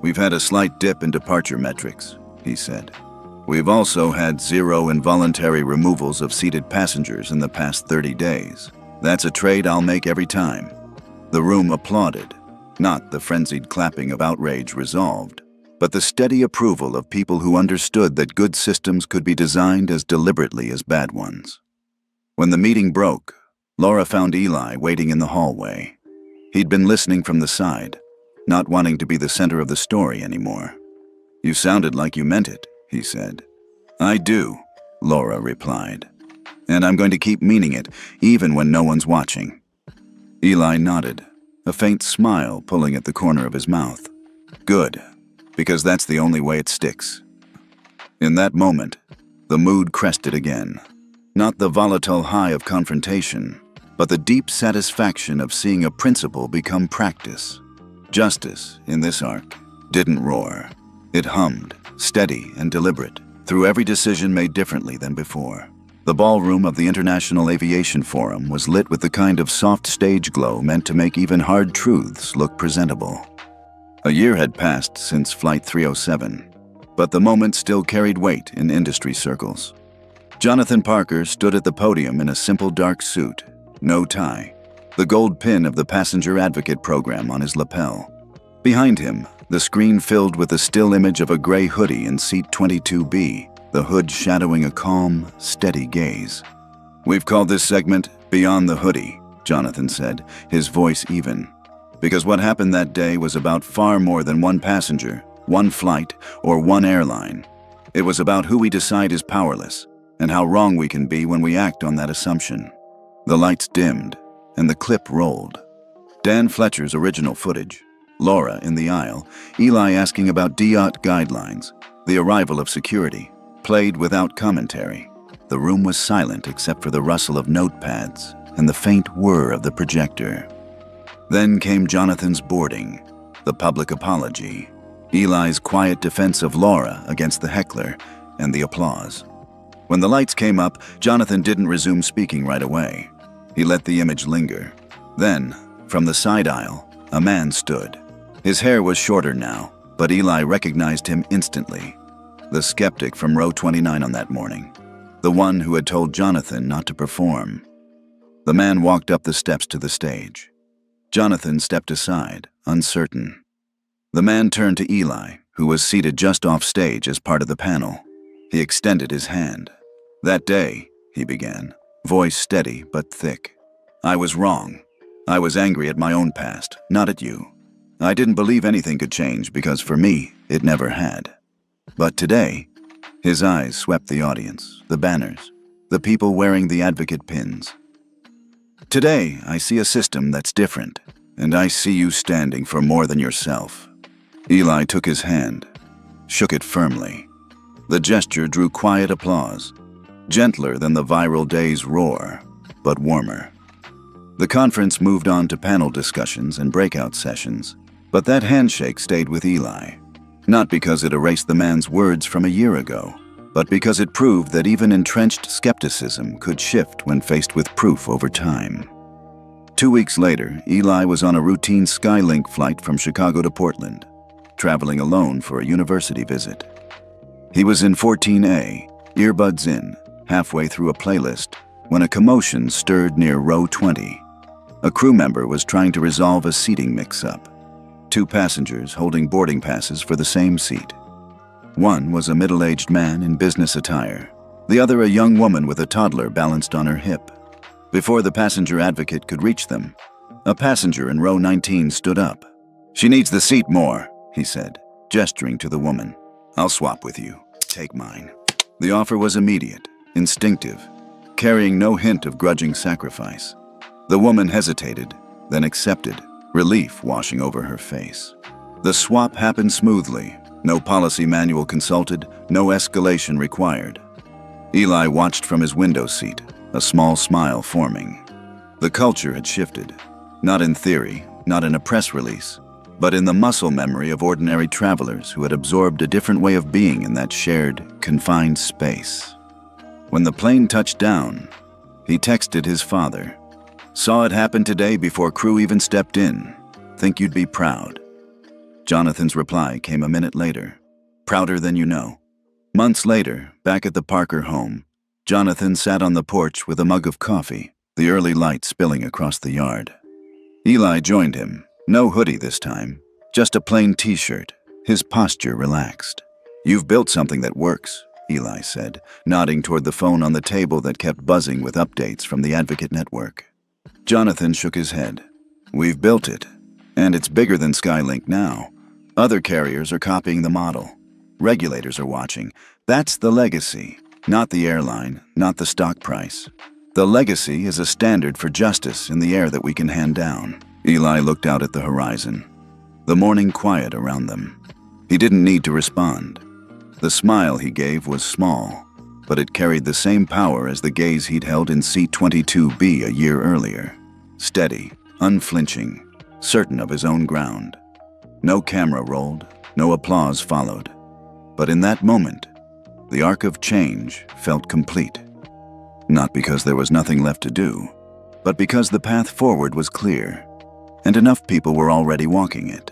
Speaker 1: "We've had a slight dip in departure metrics," he said. "We've also had 0 involuntary removals of seated passengers in the past 30 days. That's a trade I'll make every time." The room applauded, not the frenzied clapping of outrage resolved, but the steady approval of people who understood that good systems could be designed as deliberately as bad ones. When the meeting broke, Laura found Eli waiting in the hallway. He'd been listening from the side, not wanting to be the center of the story anymore. "You sounded like you meant it," he said. "I do," Laura replied. "And I'm going to keep meaning it, even when no one's watching." Eli nodded, a faint smile pulling at the corner of his mouth. "Good, because that's the only way it sticks." In that moment, the mood crested again. Not the volatile high of confrontation, but the deep satisfaction of seeing a principle become practice. Justice, in this arc, didn't roar. It hummed, steady and deliberate, through every decision made differently than before. The ballroom of the International Aviation Forum was lit with the kind of soft stage glow meant to make even hard truths look presentable. A year had passed since Flight 307, but the moment still carried weight in industry circles. Jonathan Parker stood at the podium in a simple dark suit, no tie, the gold pin of the Passenger Advocate program on his lapel. Behind him, the screen filled with the still image of a gray hoodie in seat 22B, the hood shadowing a calm, steady gaze. "We've called this segment Beyond the Hoodie," Jonathan said, his voice even. "Because what happened that day was about far more than one passenger, one flight, or one airline. It was about who we decide is powerless, and how wrong we can be when we act on that assumption." The lights dimmed, and the clip rolled. Dan Fletcher's original footage, Laura in the aisle, Eli asking about DOT guidelines, the arrival of security, played without commentary. The room was silent except for the rustle of notepads and the faint whir of the projector. Then came Jonathan's boarding, the public apology, Eli's quiet defense of Laura against the heckler, and the applause. When the lights came up, Jonathan didn't resume speaking right away. He let the image linger. Then, from the side aisle, a man stood. His hair was shorter now, but Eli recognized him instantly. The skeptic from row 29 on that morning. The one who had told Jonathan not to perform. The man walked up the steps to the stage. Jonathan stepped aside, uncertain. The man turned to Eli, who was seated just off stage as part of the panel. He extended his hand. "That day," he began, voice steady but thick, "I was wrong. I was angry at my own past, not at you. I didn't believe anything could change because for me, it never had. But today," his eyes swept the audience, the banners, the people wearing the advocate pins. "Today, I see a system that's different, and I see you standing for more than yourself." Eli took his hand, shook it firmly. The gesture drew quiet applause, gentler than the viral day's roar, but warmer. The conference moved on to panel discussions and breakout sessions, but that handshake stayed with Eli, not because it erased the man's words from a year ago, but because it proved that even entrenched skepticism could shift when faced with proof over time. 2 weeks later, Eli was on a routine Skylink flight from Chicago to Portland, traveling alone for a university visit. He was in 14A, earbuds in, halfway through a playlist, when a commotion stirred near row 20. A crew member was trying to resolve a seating mix-up. 2 passengers holding boarding passes for the same seat. One was a middle-aged man in business attire, the other a young woman with a toddler balanced on her hip. Before the passenger advocate could reach them, a passenger in row 19 stood up. "She needs the seat more," he said, gesturing to the woman. "I'll swap with you. Take mine." The offer was immediate, instinctive, carrying no hint of grudging sacrifice. The woman hesitated, then accepted, relief washing over her face. The swap happened smoothly, no policy manual consulted, no escalation required. Eli watched from his window seat, a small smile forming. The culture had shifted, not in theory, not in a press release, but in the muscle memory of ordinary travelers who had absorbed a different way of being in that shared, confined space. When the plane touched down, He texted his father. Saw it happen today before crew even stepped in. Think you'd be proud. Jonathan's reply came a minute later. Prouder than you know. Months later, back at the Parker home, Jonathan sat on the porch with a mug of coffee, the early light spilling across the yard. Eli joined him. No hoodie this time, just a plain t-shirt, his posture relaxed. You've built something that works, Eli said, nodding toward the phone on the table that kept buzzing with updates from the Advocate Network. Jonathan shook his head. We've built it, and it's bigger than Skylink now. Other carriers are copying the model. Regulators are watching. That's the legacy, not the airline, not the stock price. The legacy is a standard for justice in the air that we can hand down. Eli looked out at the horizon, the morning quiet around them. He didn't need to respond. The smile he gave was small, but it carried the same power as the gaze he'd held in seat 22B a year earlier. Steady, unflinching, certain of his own ground. No camera rolled, no applause followed. But in that moment, the arc of change felt complete. Not because there was nothing left to do, but because the path forward was clear, and enough people were already walking it.